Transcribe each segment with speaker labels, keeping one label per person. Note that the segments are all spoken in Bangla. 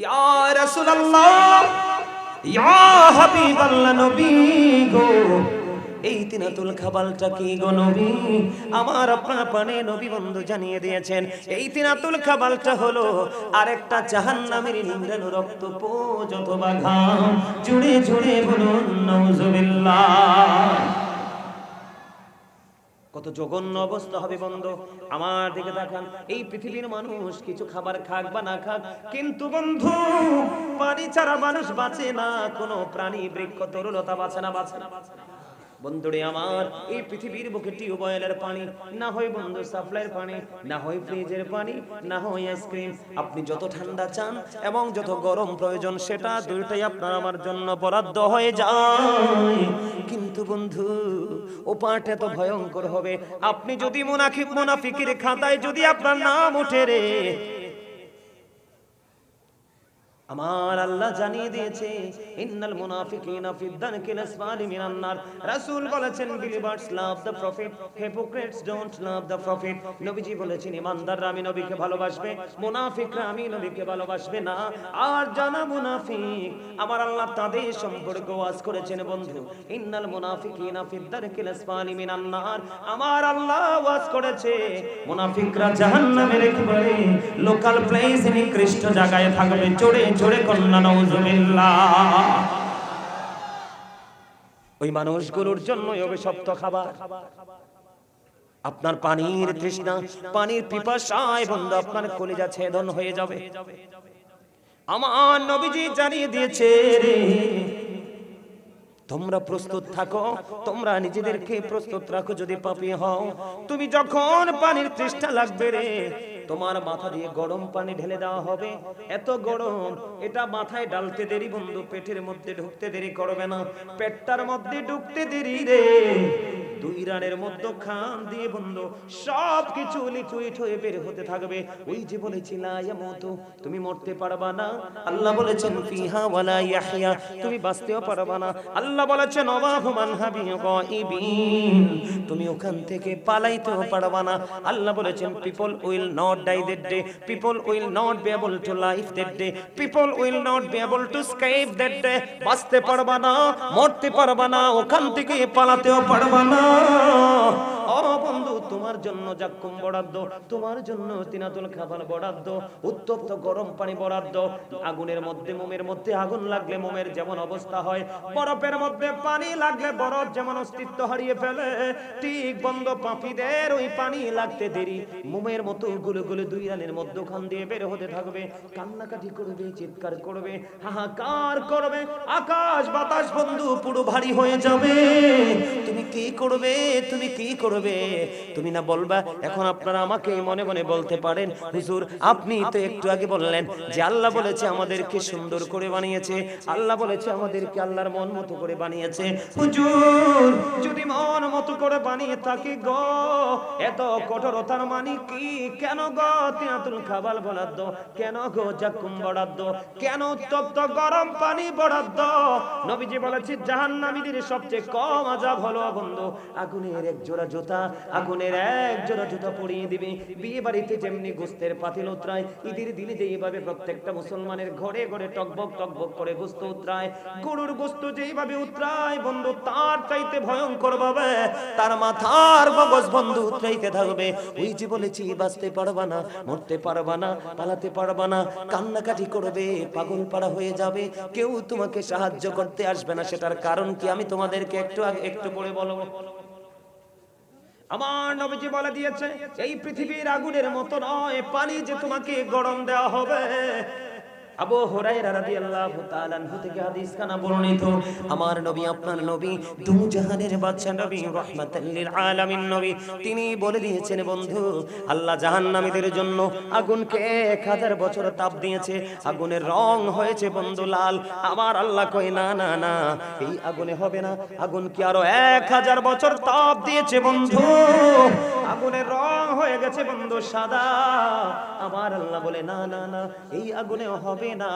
Speaker 1: ইয়া রাসূলুল্লাহ, ইয়া হাবিবাল্লাহ, নবী গো, এই তিনাতুল খাবালটা কি গো নবী? আমার আপনার পানে নবী বন্ধু জানিয়ে দিয়েছেন, এই তিনাতুল খাবালটা হলো আরেকটা জাহান্নামের নিংড়ানো রক্তপুঞ্জ অথবা ঘাম। জুড়ে জুড়ে বলুন নাউজুবিল্লাহ। কত জঘন্য অবস্থা হবে বন্ধু, আমার দিকে তাকান। এই পৃথিবীর মানুষ কিছু খাবার খাক বা না খাক, কিন্তু বন্ধু পানি ছাড়া মানুষ বাঁচে না, কোনো প্রাণী বৃক্ষ তরুলতা বাঁচে না, বাঁচে না। বন্ধুরে আমার, এই পৃথিবীর বুকে টিউবওয়েলের পানি না হয় বন্ধু সাপ্লাইয়ের পানি, না হয় ফ্রিজের পানি, না হয় আইসক্রিম, আপনি যত ঠান্ডা চান এবং যত গরম প্রয়োজন সেটা দুইটাই আপনার আমার জন্য বরাদ্দ হয়ে যায়। কিন্তু বন্ধু ওপারটা এত ভয়ঙ্কর হবে, আপনি যদি মুনাফিকের খাতায় যদি আপনার নাম ওঠে রে, আমার আল্লাহ জানিয়ে দিয়েছে ইন্নাল মুনাফিকিনা ফিদ দারকিল আসফালি মিনান নার। রাসূল বলেছেন believers love the prophet, hypocrites don't love the prophet. নবীজি বলেছেন ইমানদাররা আমি নবীকে ভালোবাসবে, মুনাফিকরা আমি নবীকে ভালোবাসবে না। আর যারা মুনাফিক আমার আল্লাহ তাদের সম্পর্কে ওয়াজ করেছেন বন্ধু, ইন্নাল মুনাফিকিনা ফিদ দারকিল আসফালি মিনান নার। আমার আল্লাহ ওয়াজ করেছে মুনাফিকরা জাহান্নামের একেবারে লোকাল প্লেস নিকৃষ্ট জায়গায় থাকবে। চড়ে জোরে কন্যা নাউজুবিল্লাহ। ওই মানুষগুলোর জন্যই অভিশপ্ত খাবার। আপনার পানির তৃষ্ণা, পানির পিপাসায় বন্ধু আপনার কলিজা ছেদন হয়ে যাবে। আমার নবীজি জানিয়ে দিয়েছে রে, তোমরা প্রস্তুত থাকো, তোমরা নিজেদেরকে প্রস্তুত রাখো। যদি পাপী হও, তুমি যখন পানির তৃষ্ণা লাগবে রে, তোমার মাথা দিয়ে গরম পানি ঢেলে দেওয়া হবে। এত গরম, এটা মাথায় ডালতে দেরি বন্ধু পেটের মধ্যে ঢুকতে দেরি করবে না। পেটটার মধ্যে ঢুকতে দেরি রে, 2 রানের মধ্যে খান দিয়ে বন্ধু সব কিছু লিকুইড হয়ে বের হতে থাকবে। ওই যে বলেছি লা ইয়ামুতু, তুমি মরতে পারবা না। আল্লাহ বলেছেন ফিহা ওয়ালা ইয়াহইয়া, তুমি বাঁচতেও পারবা না। আল্লাহ বলেছেন ওয়াহু মানহাবি গায়িবিন, তুমি ওখান থেকে পালাইতেও পারবা না। আল্লাহ বলেছেন people will not die that day, people will not be able to live that day, people will not be able to escape that day. বাঁচতে পারবা না, মরতে পারবা না, ওখান থেকে পালাতেও পারবা না। ও বন্ধু, তোমার জন্য জাক্কুম বরাদ্দ, তোমার জন্য তিনাতুল খাবার বরাদ্দ, উত্তপ্ত গরম পানি বরাদ্দ। আগুনের মধ্যে মোমের মধ্যে আগুন লাগলে মোমের যেমন অবস্থা হয়, বরফের মধ্যে পানি লাগলে বরফ যেমন অস্তিত্ব হারিয়ে ফেলে, ঠিক বন্ধ পাপীদের ওই পানি লাগতে দেরি, মোমের মতো গুলো গুলো 2 রানের মধ্যখান দিয়ে বের হতে থাকবে। কান্নাকাটি করবে, চিৎকার করবে, হাহাকার করবে, আকাশ বাতাস বন্ধু পুরো ভারী হয়ে যাবে। তুমি কি করবে? তুমি কি করবে? তুমি না বলবা? এখন আপনারা আমাকে মনে মনে বলতে পারেন, হুজুর আপনি তো একটু আগে বললেন যে আল্লাহ বলেছে আমাদেরকে সুন্দর করে বানিয়েছে, আল্লাহ বলেছে আমাদেরকে আল্লাহর মন মতো করে বানিয়েছে। হুজুর যদি মন মতো করে বানিয়ে থাকি গো, এত কঠোরতার মানে কি? কেন গো তিনাতুল খাবার বরাদ্দ? কেন গো জাক্কুম বরাদ্দ? কেন উত্তপ্ত গরম পানি বরাদ্দ? নবীজি বলেছে জাহান্নামীদের সবচেয়ে কম আযাব হলো বন্ধু আগুনের এক জোড়া জুতা, আগুনের এক জোড়া জুতা পরিয়ে দিবে। বিয়ে বাড়িতে যেমনি গোস্তের পাতিল উতরায়, ঈদের দিনে যেইভাবে প্রত্যেকটা মুসলমানের ঘরে ঘরে টকবক টকবক করে গোস্ত উতরায়, গরুর গোস্ত যেইভাবে উতরায় বন্ধু, তার চাইতে ভয়ঙ্কর ভাবে তার মাথার মগজ বন্ধু উতরাইতে থাকবে। ওই যে বলেছি বাঁচতে পারবা না, মরতে পারবা না, পালাতে পারবা না, কান্নাকাটি করবে, পাগল পাড়া হয়ে যাবে, কেউ তোমাকে সাহায্য করতে আসবে না। সেটার কারণ কি আমি তোমাদেরকে একটু পরে বলবো। আমার নবীজি বলে দিয়েছে এই পৃথিবীর আগুনের মতো নয় পানি যে তোমাকে গরম দেওয়া হবে। আবু হুরায়রা রাদিয়াল্লাহু তাআলা আনহু থেকে হাদিস খানা বর্ণিত, আমার নবী আপনার নবী দু জাহানের বাদশা নবী রাহমাতাল লিল আলামিন নবী, তিনি বলে দিয়েছেন বন্ধু আল্লাহ জাহান্নামীদের জন্য আগুনকে 1000 বছর তাপ দিয়েছে, আগুনের রং হয়েছে বন্ধু লাল। আমার আল্লাহ কই না না না, এই আগুনে হবে না, আগুন কি আরো 1000 বছর তাপ দিয়েছে বন্ধু, আগুনের রং হয়ে গেছে বন্ধু সাদা। আমার আল্লাহ বলে না না না, এই আগুনে হবে না।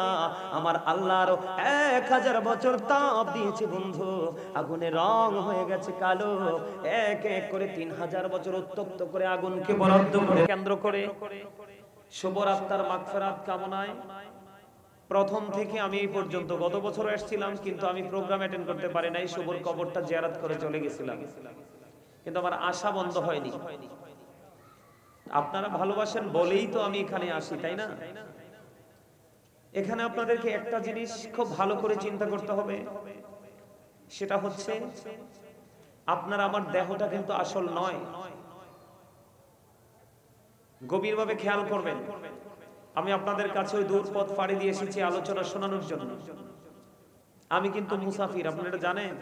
Speaker 1: আমার আল্লাহ আরো 1000 বছর তাপ দিয়েছে বন্ধু, আগুনের রং হয়ে গেছে কালো। এক এক করে 3000 বছর উত্তপ্ত করে আগুনকে বরাদ্দ করে কেন্দ্র করে শুভ রাত্তার মাগফিরাত কামনায় প্রথম থেকে আমি এই পর্যন্ত গত বছর এসেছিলাম, কিন্তু আমি প্রোগ্রাম অ্যাটেন্ড করতে পারি নাই, শুভর কবরটা জিয়ারত করে চলে গেছিলাম, কিন্তু আমার আশা বন্ধ হয়নি। আপনারা ভালোবাসেন বলেই তো আমি এখানে আসি, তাই না? এখানে আপনাদেরকে একটা জিনিস খুব ভালো করে চিন্তা করতে হবে, সেটা হচ্ছে আপনার আমার দেহটা কিন্তু আসল নয়। গভীরভাবে খেয়াল করবেন। আমি আপনাদের কাছে ওই দূর পথ পাড়ি দিয়ে এসেছি আলোচনা শোনানোর জন্য। আমি কিন্তু মুসাফির, আপনারা জানেন।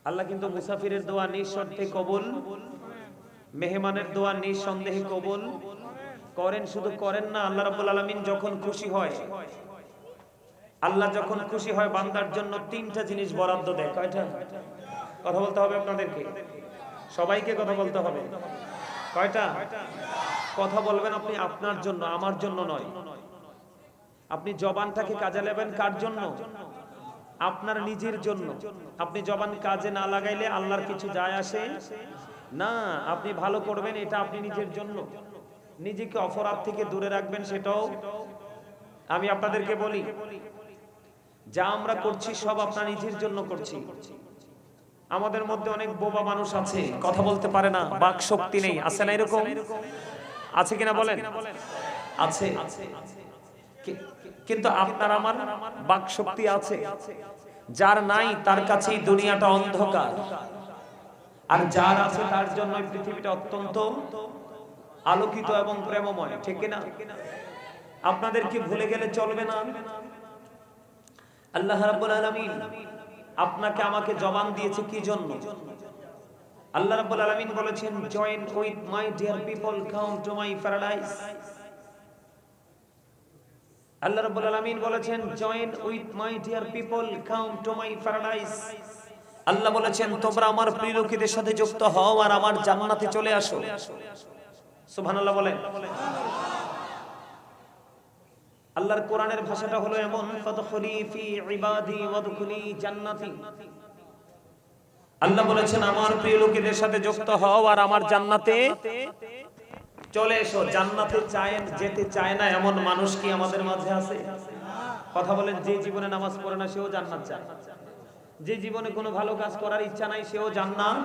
Speaker 1: আল্লাহ কিন্তু মুসাফিরের দোয়া নিঃশর্তে কবুল, মেহমানের দোয়া নিঃসন্দেহে কবুল করেন। শুধু করেন না, আল্লাহ রাব্বুল আলামিন যখন খুশি হয়, আল্লাহ যখন খুশি হয় বান্দার জন্য তিনটা জিনিস বরাদ্দ দেয়। কয়টা? কথা বলতে হবে আপনাদেরকে, সবাইকে কথা বলতে হবে। কয়টা? কথা বলবেন আপনি আপনার জন্য, আমার জন্য নয়। আপনি জবানটাকে কাজে লাগাবেন কার জন্য? আপনার নিজের জন্য। আপনি জবান কাজে না লাগাইলে আল্লাহর কিছু যায় আসে না। আপনি ভালো করবেন, এটা আপনি নিজের জন্য। নিজেকে অপরাধ থেকে দূরে রাখবেন, সেটাও আমি আপনাদেরকে বলি। যা আমরা করছি সব আপনার নিজের জন্য করছি। আমাদের মধ্যে অনেক বোবা মানুষ আছে, কথা বলতে পারে না, বাক শক্তি নেই। আছে না এরকম? আছে কিনা বলেন? আছে। কিন্তু আপনার আমার বাক শক্তি আছে। যার নাই তার কাছেই দুনিয়াটা অন্ধকার, আর যার আছে তার জন্য পৃথিবীটা অত্যন্ত আলোকিত এবং প্রেমময়। ঠিক কিনা? আপনাদেরকে ভুলে গেলে চলবে না। আল্লাহ রাব্বুল আলামিন আপনাকে আমাকে জবান দিয়েছে কি জন্য? আল্লাহ রাব্বুল আলামিন বলেছেন, join with my dear people, come to my paradise. আল্লাহ রাব্বুল আলামিন বলেছেন, join with my dear people, come to my paradise. আল্লাহ বলেছেন, তোমরা আমার প্রিয় লোকেদের সাথে যুক্ত হও আর আমার জান্নাতে চলে আসো। সুবহানাল্লাহ বলেন। আল্লাহর কোরআনের ভাষাটা হলো এমন, ফাদখুলি ফি ইবাদি ওয়াদখুলি জান্নাতি। আল্লাহ বলেছেন, আমার প্রিয় লোকেদের সাথে যুক্ত হও আর আমার জান্নাতে চলে এসো। জান্নাতে যেতে চায় না এমন মানুষ কি আমাদের মাঝে আছে? কথা বলেন। যে জীবনে নামাজ পড়ে না সেও জান্নাত চায়, যে জীবনে কোনো ভালো কাজ করার ইচ্ছা নাই সেও জান্নাত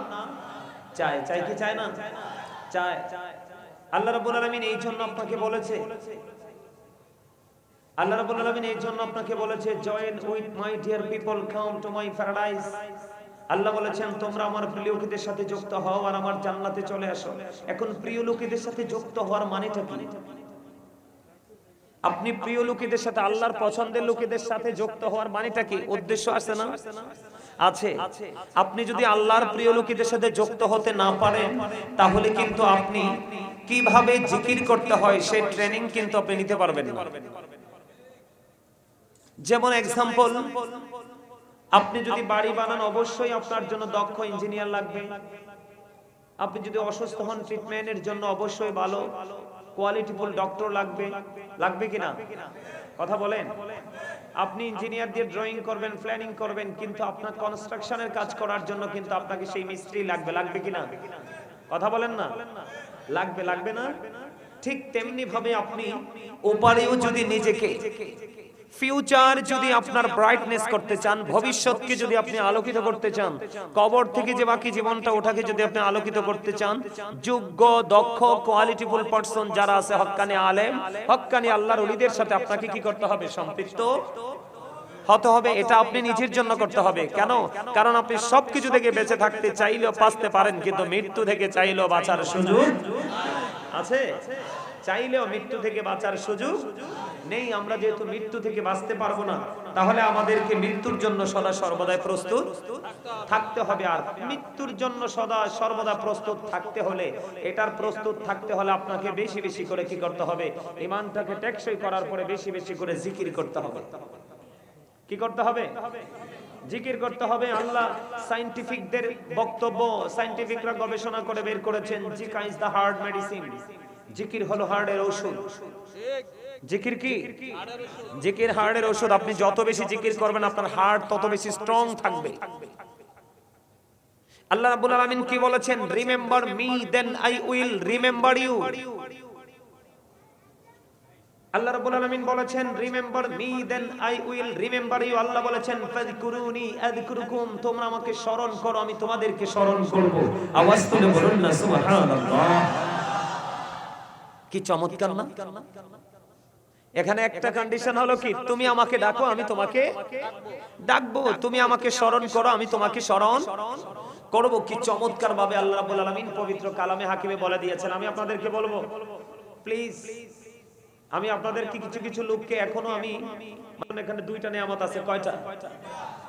Speaker 1: চায়। চায় কি চায় না? চায়। আল্লাহ রাব্বুল আলামিন এই জন্য আপনাকে বলেছে, আল্লাহ রাব্বুল আলামিন এই জন্য আপনাকে বলেছে, join with my dear people, come to my paradise. আল্লাহ বলেছেন, তোমরা আমার প্রিয় লোকেদের সাথে যুক্ত হও আর আমার জান্নাতে চলে আসো। এখন প্রিয় লোকেদের সাথে যুক্ত হওয়ার মানেটা কি? আপনি প্রিয় লোকেদের সাথে, আল্লাহর পছন্দের লোকেদের সাথে যুক্ত হওয়ার মানেটা কি? উদ্দেশ্য আছে না? আছে। আপনি যদি আল্লাহর প্রিয় লোকেদের সাথে যুক্ত হতে না পারেন, তাহলে কিন্তু আপনি কিভাবে জিকির করতে হয় সেই ট্রেনিং কিন্তু আপনি নিতে পারবেন না। যেমন এক্সাম্পল, আপনি যদি বাড়ি বানান, অবশ্যই আপনার জন্য দক্ষ ইঞ্জিনিয়ার লাগবে। আপনি যদি অসুস্থ হন, ট্রিটমেন্টের জন্য অবশ্যই ভালো কোয়ালিটিফুল ডক্টর লাগবে। লাগবে কিনা? কথা বলেন। আপনি ইঞ্জিনিয়ার দিয়ে ড্রয়িং করবেন, প্ল্যানিং করবেন, কিন্তু আপনার কনস্ট্রাকশনের কাজ করার জন্য কিন্তু আপনাকে সেই মিস্ত্রি লাগবে। লাগবে কিনা? কথা বলেন না। লাগবে। লাগবে না? ঠিক তেমনি ভাবে আপনি ওপারেও যদি নিজেকে, ফিউচার যদি আপনার ব্রাইটনেস করতে চান, ভবিষ্যৎকে যদি আপনি আলোকিত করতে চান, কবর থেকে যে বাকি জীবনটা ওটাকে যদি আপনি আলোকিত করতে চান, যোগ্য দক্ষ কোয়ালিটিফুল পারসন যারা আছে, হক্কানি আলেম, হক্কানি আল্লাহর ওলিদের সাথে আপনাকে কি করতে হবে? সম্পৃক্ত হতে হবে। এটা আপনি নিজের জন্য করতে হবে। কেন? কারণ আপনি সবকিছু থেকে বেঁচে থাকতে চাইলেও বাঁচতে পারেন, কিন্তু মৃত্যু থেকে চাইলেও বাঁচার সুযোগ আছে? চাইলেও মৃত্যু থেকে বাঁচার সুযোগ নেই। আমরা যেহেতু মৃত্যু থেকে বাঁচতে পারবো না, তাহলে আমাদেরকে মৃত্যুর জন্য সদা সর্বদা প্রস্তুত থাকতে হবে। আর মৃত্যুর জন্য সদা সর্বদা প্রস্তুত থাকতে হলে, এটার প্রস্তুত থাকতে হলে আপনাকে বেশি বেশি করে কি করতে হবে? ঈমানটাকে টেকসই করার পরে বেশি বেশি করে জিকির করতে হবে। কি করতে হবে? জিকির করতে হবে। আল্লাহ সায়েন্টিফিকদের বক্তব্য, সায়েন্টিফিকরা গবেষণা করে বের করেছেন, জিকির ইজ দ্য হার্ট মেডিসিন। জিকির হলো হার্টের ঔষধ। জিকির কি? জিকির হার্টের ঔষধ। আপনি যত বেশি জিকির করবেন, আপনার হার্ট তত বেশি স্ট্রং থাকবে। আল্লাহ রাব্বুল আলামিন কি বলেছেন? Remember me then I will remember you. আল্লাহ রাব্বুল আলামিন বলেছেন remember me then I will remember you. আল্লাহ বলেছেন ফাযকুরুনি আযকুরুকুম, তোমরা আমাকে স্মরণ করো আমি তোমাদেরকে স্মরণ করব। আওয়াজ তুলে বলুন না সুবহানাল্লাহ। কি চমৎকার না? এখানে একটা কন্ডিশন হলো কি, তুমি আমাকে ডাকো আমি তোমাকে ডাকবো, তুমি আমাকে স্মরণ করো আমি তোমাকে স্মরণ করব। কি চমৎকার ভাবে আল্লাহ রাব্বুল আলামিন পবিত্র কালামে হাকিমে বলে দিয়েছেন। আমি আপনাদেরকে বলবো প্লিজ, আমি আপনাদেরকে কিছু কিছু লোককে এখনো আমি মানে এখানে দুইটা নিয়ামত আছে। কয়টা?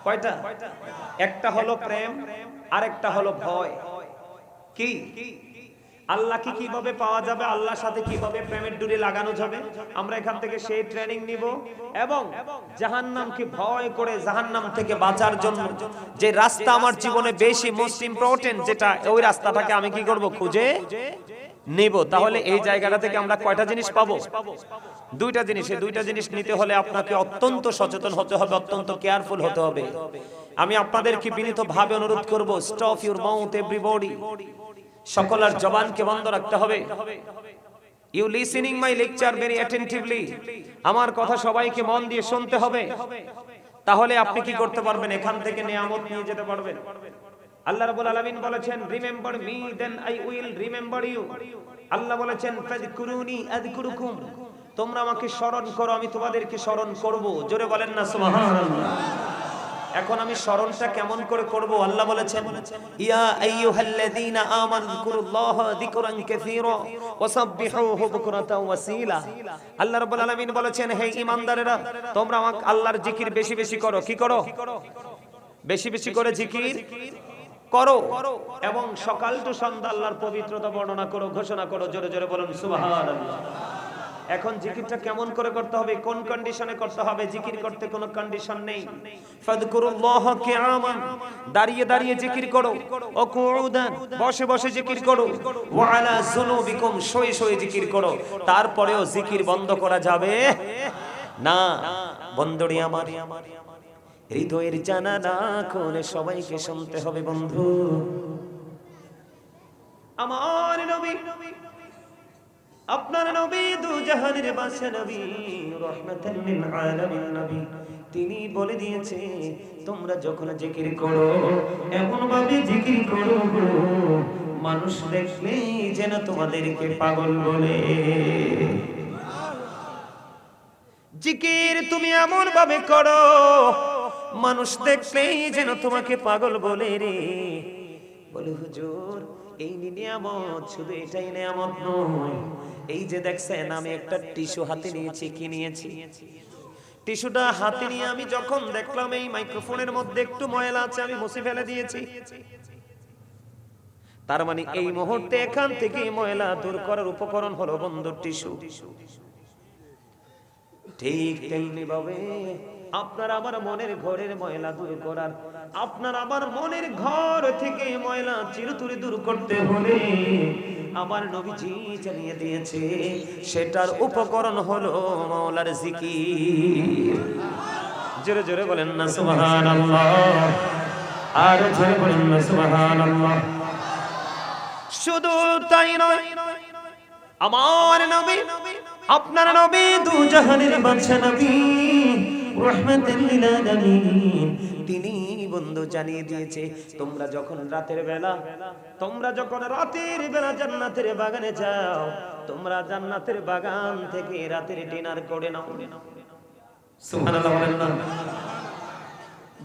Speaker 1: কয়টা? একটা হলো প্রেম, আরেকটা হলো ভয়। কি? আল্লাহকে কিভাবে পাওয়া যাবে, আল্লাহর সাথে কিভাবে প্রেমের ডুরি লাগানো যাবে, আমরা এখান থেকে সেই ট্রেনিং নিব। এবং জাহান্নামকে ভয় করে জাহান্নাম থেকে বাঁচার জন্য যে রাস্তা আমার জীবনে বেশি মোস্ট ইম্পর্টেন্ট, যেটা ওই রাস্তাটাকে আমি কি করব, খুঁজে নিব। তাহলে এই জায়গাটা থেকে আমরা কয়টা জিনিস পাবো? দুইটা জিনিস। এই দুইটা জিনিস নিতে হলে আপনাকে অত্যন্ত সচেতন হতে হবে, অত্যন্ত কেয়ারফুল হতে হবে। আমি আপনাদেরকে বিনীতভাবে অনুরোধ করব, স্টপ ইউর মাউথ এভরিবডি, সকলের জবানকে বন্ধ রাখতে হবে। You listening my lecture very attentively, আমার কথা সবাইকে মন দিয়ে শুনতে হবে। তাহলে আপনি কি করতে পারবেন, এখান থেকে নিয়ামত নিয়ে যেতে পারবেন। আল্লাহ রাব্বুল আলামিন বলেছেন remember me then I will remember you. আল্লাহ বলেছেন ফাযকুরুনি আযকুরুকুম, তোমরা আমাকে স্মরণ করো আমি তোমাদেরকে স্মরণ করব। জোরে বলেন না সুবহানাল্লাহ। এখন আমি স্মরণটা কেমন করে করব? আল্লাহ বলেছেন ইয়া আইয়ুহাল্লাযীনা আমানু যিকুরুল্লাহা যিকরান কাসীরা ওয়াসাব্বিহুহু বুকরাতাও ওয়াসীলা। আল্লাহ রাব্বুল আলামিন বলেছেন হে ঈমানদারেরা, তোমরা আল্লাহর জিকির বেশি বেশি করো। কি করো? বেশি বেশি করে জিকির করো এবং সকাল টু সন্ধ্যা আল্লাহর পবিত্রতা বর্ণনা করো, ঘোষণা করো। জোরে জোরে বলুন সুবহানাল্লাহ। এখন জিকিরটা কেমন করে করতে হবে, কোন কন্ডিশনে করতে হবে? জিকির করতে কোনো কন্ডিশন নেই। ফাযকুরুল্লাহা কিয়ামান, দাঁড়িয়ে দাঁড়িয়ে জিকির করো, ও কুউদান, বসে বসে জিকির করো, ওয়া আলা যুনুবিকুম, শুয়ে শুয়ে জিকির করো। তারপরেও জিকির বন্ধ করা যাবে না। বন্ধুরি আমার, হৃদয়ের জানালা খুলে সবাইকে শুনতে হবে। বন্ধু আমার নবী, আপনার নবী, দু জাহানের বাদশা নবী, রাহমাতাল লিল আলামিন নবী, তিনি বলে দিয়েছে তোমরা যখন জিকির করো এমন ভাবে জিকির করো মানুষ দেখলেই যেন তোমাদেরকে পাগল বলে। জিকির তুমি এমন ভাবে করো মানুষ দেখলেই যেন তোমাকে পাগল বলে রে। বলে হুজুর এই নিয়ামত, শুধু এটাই নিয়ামত নয়, এই যে দেখছেন আমি একটা টিস্যু হাতে নিয়েছি। কি নিয়েছি? টিস্যুটা হাতে নিয়ে আমি যখন দেখলাম এই মাইক্রোফোনের মধ্যে একটু ময়লা আছে, আমি মুছে ফেলে দিয়েছি। তার মানে এই মুহূর্তে এখান থেকে ময়লা দূর করার উপকরণ হলো বন্ধু টিস্যু। ঠিক তেমনি ভাবে আপনার আমার মনের ঘরের ময়লা দূর করার, আপনার আমার মনের ঘর থেকে ময়লা চিরতরে দূর করতে হলে আমার নবীজি জানিয়ে দিয়েছে সেটার উপকরণ হলো মাওলার জিকির। জোরে জোরে বলেন না সুবহানাল্লাহ, আর জোরে বলেন না সুবহানাল্লাহ। শুধু তাই নয়, আমার নবী, আপনার নবী, দু জাহানের বাদশা নবী, রাহমাতাল লিল আলামিন, তিনি বন্ধু জানিয়ে দিয়েছে তোমরা যখন রাতের বেলা জান্নাতের বাগানে যাও, তোমরা জান্নাতের বাগান থেকে রাতের ডিনার করে নাও। সুবহানাল্লাহ বলেন না।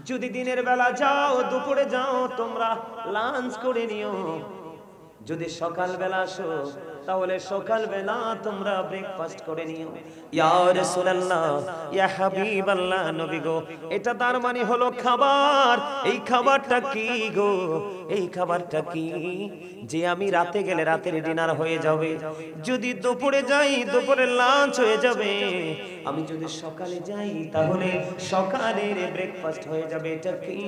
Speaker 1: যদি দিনের বেলা যাও, দুপুরে যাও, তোমরা লাঞ্চ করে নিও। যদি সকাল বেলা আসো তাহলে সকাল বেলা তোমরা ব্রেকফাস্ট করে নিও। ইয়া রাসূলুল্লাহ, ইয়া হাবিবাল্লাহ, নবী গো, এটা তার মানে হলো খাবার। এই খাবারটা কি গো? এই খাবারটা কি যে আমি রাতে গেলে রাতের ডিনার হয়ে যাবে, যদি দুপুরে যাই দুপুরের লাঞ্চ হয়ে যাবে, আমি যদি সকালে যাই তাহলে সকালের ব্রেকফাস্ট হয়ে যাবে। এটা কি?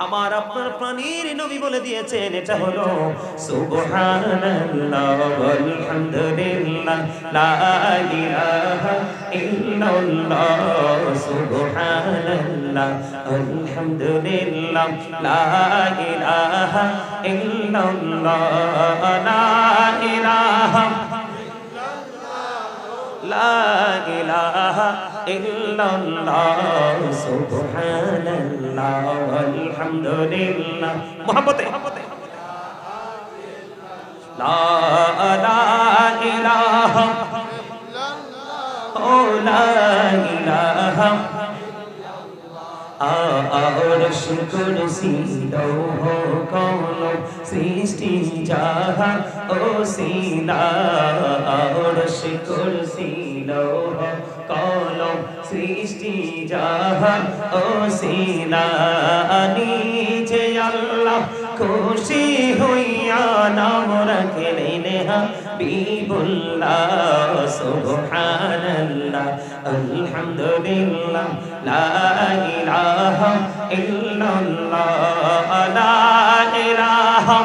Speaker 1: আমার আপনার প্রাণীর নবী বলে দিয়েছেন এটা হলো সুবহানাল্লাহ ওয়ালহামদুলিল্লাহ লা ইলাহা ইল্লাল্লাহ, সুবহানাল্লাহ আলহামদুলিল্লাহ লা ইলাহা ইল্লাল্লাহ, লা ইলাহা লা ইলাহা ইল্লাল্লাহ সুবহানাল্লাহ আলহামদুলিল্লাহ মুহাব্বতে লা ইলাহা ও লা ইলাহা আরশ কুরসি লৌহ কলম সৃষ্টি জাহান ও সিনা আরশ কুরসি লৌহ কলম সৃষ্টি জাহান ও সিনা নিজে আল্লাহ খুশি হইয়া নাম রাখলেন হাবিবুল্লাহ সুবহানাল্লাহ আলহামদুলিল্লাহ লা ইলাহা ইল্লাল্লাহ লা ইলাহা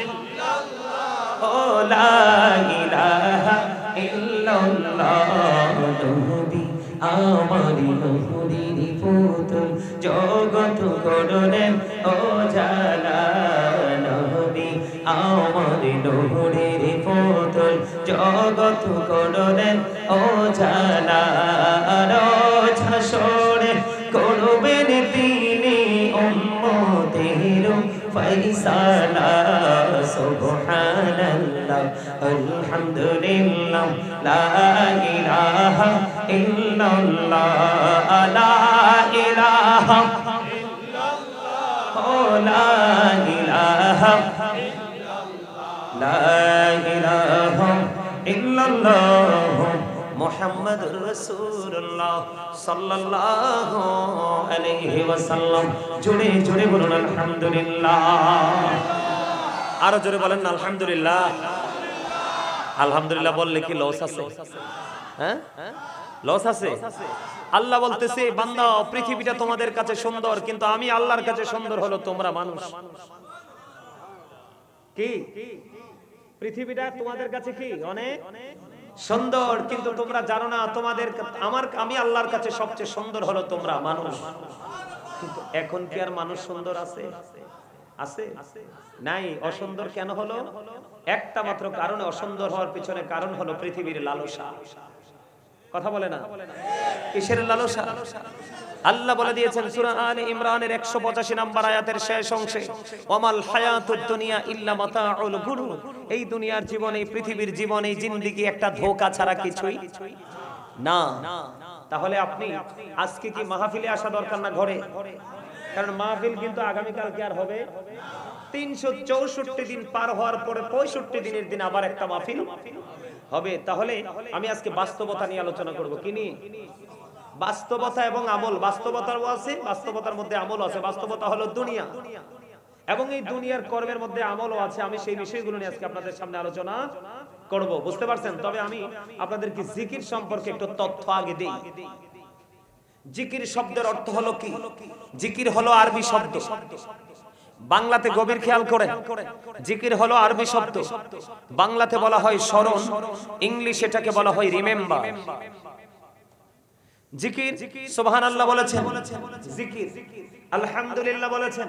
Speaker 1: ইল্লাল্লাহ ও লা ইলাহা ইল্লাল্লাহ নবী আমারি নবীর পুতুল জগৎ করলেন ও জালা নবী আমারি নবীর পুতুল জগৎ করলেন ও জালা রোজ হাসরে করবেন তিনি উম্মতের ফয়সালা সুবহানাল্লাহ আলহামদুলিল্লাহ লা ইলাহা ইল্লাল্লাহ লা ইলাহা ইল্লাল্লাহ ও লা ইলাহা ইল্লাল্লাহ লা ইলাহা ইল্লাল্লাহ মুহাম্মাদুর রাসূলুল্লাহ সাল্লাল্লাহু আলাইহি ওয়াসাল্লাম জোরে জোরে বলুন আলহামদুলিল্লাহ আরো জোরে বলেন আলহামদুলিল্লাহ আলহামদুলিল্লাহ বললে কি লস আছে হ্যাঁ লস আছে আল্লাহ বলতেছে বান্দা পৃথিবীটা তোমাদের কাছে সুন্দর কিন্তু আমি আল্লাহর কাছে সুন্দর হলো তোমরা মানুষ কি পৃথিবীটা তোমাদের কাছে কি অনেক সুন্দর কিন্তু তোমরা জানো না তোমাদের আমি আল্লাহর কাছে সবচেয়ে সুন্দর হলো তোমরা মানুষ কিন্তু এখন কি আর মানুষ সুন্দর আছে আছে নাই অসুন্দর কেন হলো একটা মাত্র কারণে অসুন্দর হওয়ার পিছনে কারণ হলো পৃথিবীর লালসা কথা বলে না কিসের লালসা আল্লাহ বলে দিয়েছেন সূরা আলে ইমরানের 185 নম্বর আয়াতের শেষ অংশে ওয়ামাল হায়াতুদ দুনিয়া ইল্লা মাতাউল গুরুর এই দুনিয়ার জীবন এই পৃথিবীর জীবন এই জিন্দেগি একটা ধোঁকা ছাড়া কিছুই না তাহলে আপনি আজকে কি মাহফিলে আসা দরকার না ঘরে কারণ মাহফিল কিন্তু আগামী কালকে আর হবে 364 দিন পার হওয়ার পরে 65 দিনের দিন আবার একটা মাহফিল হবে তাহলে আমি আজকে বাস্তবতা নিয়ে আলোচনা করব কি নিয়ে বাস্তবতা এবং আমল বাস্তবতাও আছে বাস্তবতার মধ্যে আমলও আছে বাস্তবতা হলো দুনিয়া এবং এই দুনিয়ার কর্মের মধ্যে আমলও আছে আমি সেই বিষয়গুলো নিয়ে আজকে আপনাদের সামনে আলোচনা করব বুঝতে পারছেন তবে আমি আপনাদেরকে জিকির সম্পর্কে একটু তথ্য আগে দেই জিকির শব্দের অর্থ হলো কি জিকির হলো আরবি শব্দ বাংলাতে গভীর খেয়াল করেন জিকির হলো আরবি শব্দ বাংলাতে বলা হয় স্মরণ ইংলিশে এটাকে বলা হয় রিমেম্বার জিকির সুবহানাল্লাহ বলেছেন জিকির আলহামদুলিল্লাহ বলেছেন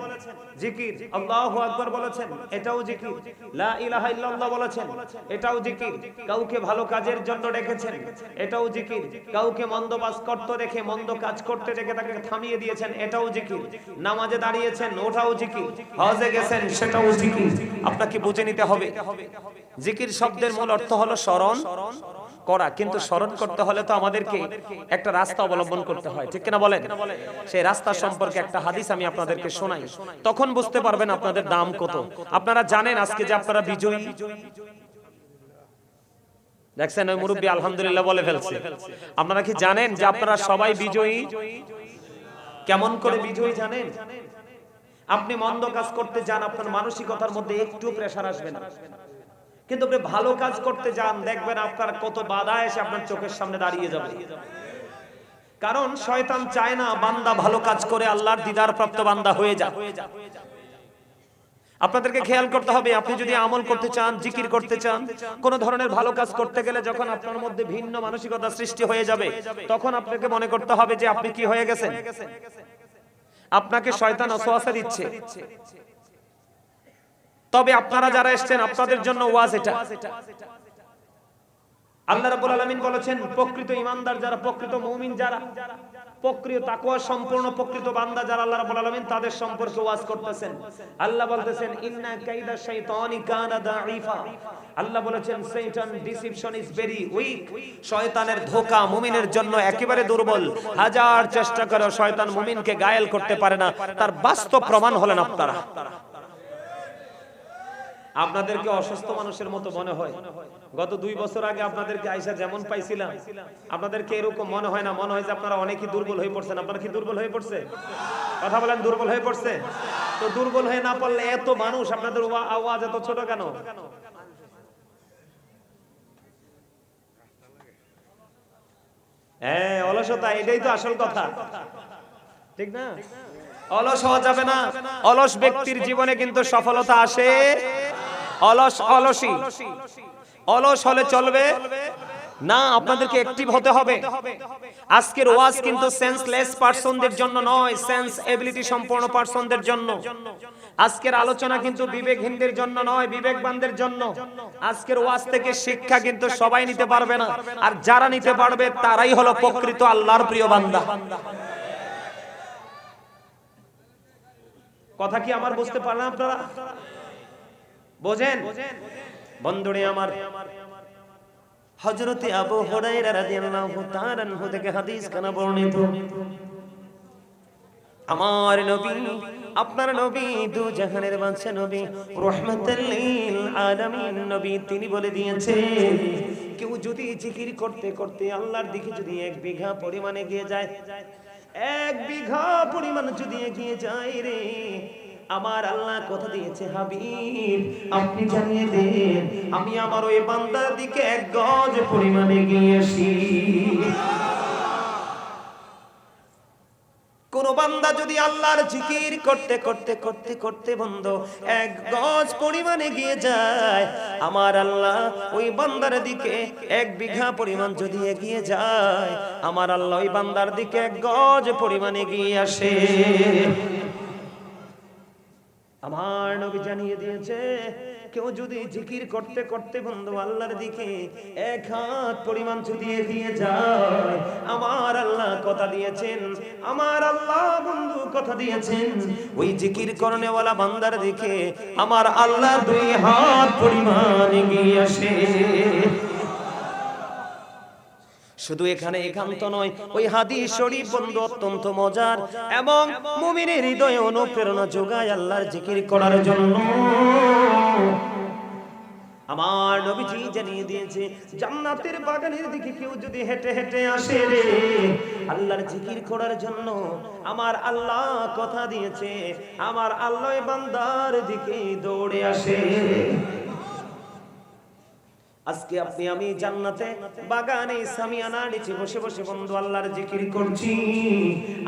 Speaker 1: জিকির আল্লাহু আকবার বলেছেন এটাও জিকির লা ইলাহা ইল্লাল্লাহ বলেছেন এটাও জিকির কাউকে ভালো কাজের জন্য ডেকেছেন এটাও জিকির কাউকে মন্দ কাজ করতে দেখে মন্দ কাজ করতে দেখে তাকে থামিয়ে দিয়েছেন এটাও জিকির নামাজে দাঁড়িয়েছেন ওটাও জিকির হজে গেছেন সেটাও জিকির আপনাকে বুঝে নিতে হবে জিকির শব্দের মূল অর্থ হলো স্মরণ করা কিন্তু স্মরণ করতে হলে তো আমাদেরকে একটা রাস্তা অবলম্বন করতে হয় ঠিক কিনা বলেন সেই রাস্তা সম্পর্কে একটা হাদিস আমি আপনাদেরকে শোনাই তখন বুঝতে পারবেন আপনাদের দাম কত আপনারা জানেন আজকে যে আপনারা বিজয়ী দেখছেন ওই মুরব্বি আলহামদুলিল্লাহ বলে ফেলছে আপনারা কি জানেন যে আপনারা সবাই বিজয়ী কেমন করে বিজয়ী জানেন আপনি মন্দ কাজ করতে যান আপনার মানসিকতার মধ্যে একটু প্রেসার আসবে না কিন্তু আপনি ভালো কাজ করতে যান দেখবেন আপনার কত বাধা এসে আপনার চোখের সামনে দাঁড়িয়ে যাবে কারণ শয়তান চায় না বান্দা ভালো কাজ করে আল্লাহর দিদার প্রাপ্ত বান্দা হয়ে যায় আপনাদেরকে খেয়াল করতে হবে আপনি যদি আমল করতে চান জিকির করতে চান কোন ধরনের ভালো কাজ করতে গেলে যখন আপনার মধ্যে ভিন্ন মানসিকতা সৃষ্টি হয়ে যাবে তখন আপনাকে মনে করতে হবে যে আপনি কি হয়ে গেছেন আপনাকে শয়তান ওয়াসওয়াসা দিচ্ছে তবে আপনারা যারা এসেছেন আপনাদের জন্য ওয়াজ এটা আল্লাহ রাব্বুল আলামিন বলেছেন প্রকৃত ঈমানদার যারা, প্রকৃত মুমিন যারা, প্রকৃত তাকওয়া সম্পূর্ণ প্রকৃত বান্দা যারা, আল্লাহ রাব্বুল আলামিন তাদের সম্পর্কে ওয়াজ করতেছেন। আল্লাহ বলতেছেন ইন্না কাইদা শাইতানি কানা দাঈফা। আল্লাহ বলেছেন শয়তান ডিসিপশন ইজ ভেরি উইক। শয়তানের ধোঁকা মুমিনের জন্য একেবারে দুর্বল। হাজার চেষ্টা করে শয়তান মুমিনকে ঘায়েল করতে পারে না। তার বাস্তব প্রমাণ হলেন আপনারা। আপনাদেরকে অসুস্থ মানুষের মতো মনে হয়। গত 2 বছর আগে আপনাদেরকে আয়েশা যেমন পাইছিলাম, আপনাদেরকে এরকম মনে হয় না? মনে হয় যে আপনারা অনেকই দুর্বল হয়ে পড়ছেন। আপনারা কি দুর্বল হয়ে পড়ছে? কথা বলেন, দুর্বল হয়ে পড়ছে? তো দুর্বল হয়ে না পড়লে এত মানুষ, আপনাদের আওয়াজ এত ছোট কেন? হ্যাঁ, অলসতা, এটাই তো আসল কথা, ঠিক না? অলস হওয়া যাবে না। অলস ব্যক্তির জীবনে কিন্তু সফলতা আসে। অলস হলে চলবে না, আপনাদেরকে অ্যাক্টিভ হতে হবে। আজকের ওয়াজ কিন্তু সেন্সলেস পারসনদের জন্য নয়, সেন্স এবিলিটি সম্পন্ন পারসনদের জন্য। আজকের আলোচনা কিন্তু বিবেকহীনদের জন্য নয়, বিবেকবানদের জন্য। আজকের ওয়াজ থেকে শিক্ষা কিন্তু সবাই নিতে পারবে না, আর যারা নিতে পারবে তারাই হলো প্রকৃত আল্লাহর প্রিয় বান্দা। কথা কি আমার বুঝতে পারলেন আপনারা? বোঝেন বন্ধুরে আমার? হযরতে আবু হুরায়রা রাদিয়াল্লাহু তাআলা আনহু থেকে হাদিস কানা বর্ণিত, আমার নবী, আপনার নবী, দু জাহানের বাদশা নবী, রাহমাতুল লিল আলামিন নবী, তিনি বলে দিয়েছেন কেউ যদি জিকির করতে করতে আল্লাহর দিকে যদি 1 বিঘা পরিমাণ এগিয়ে যায়, 1 বিঘা পরিমাণ যদি এগিয়ে যায় রে, আমার আল্লাহ কথা দিয়েছে হাবিব আপনি জানিয়ে দেন আমি আমার ওই বান্দার দিকে 1 গজ পরিমাণ এগিয়ে আসি। কোন বান্দা যদি আল্লাহর জিকির করতে করতে করতে করতে বন্ধু 1 গজ পরিমাণ এগিয়ে যায়, আমার আল্লাহ ওই বান্দার দিকে 1 বিঘা পরিমাণ যদি এগিয়ে যায়, আমার আল্লাহ ওই বান্দার দিকে 1 গজ পরিমাণ এগিয়ে আসে। আমার নবী জানিয়ে দিয়েছে কেউ যদি জিকির করতে করতে বন্ধু আল্লাহর দিকে 1 হাত পরিমাণ যদি এগিয়ে যায়, আমার আল্লাহ কথা দিয়েছেন, আমার আল্লাহ বন্ধু কথা দিয়েছেন ওই জিকির করনেওয়ালা বান্দার দিকে আমার আল্লাহ 2 হাত পরিমাণ এগিয়ে আসে। শুধু এখানে একান্ত নয়, ওই হাদিস শরীফ বন্ধু অত্যন্ত মজার এবং মুমিনের হৃদয়ে অনুপ্রেরণা যোগায় আল্লাহর জিকির করার জন্য। আমার নবীজি জানিয়ে দিয়েছে জান্নাতের বাগানের দিকে কেউ যদি হেঁটে হেঁটে আসে রে আল্লাহর জিকির করার জন্য, আমার আল্লাহ কথা দিয়েছে আমার আল্লাহ বান্দার দিকে দৌড়ে আসে। আজকে আপনি আমি জান্নাতে বাগানে সামিয়ানা নিচে বসে বসে বন্ধু আল্লাহর জিকির করছি,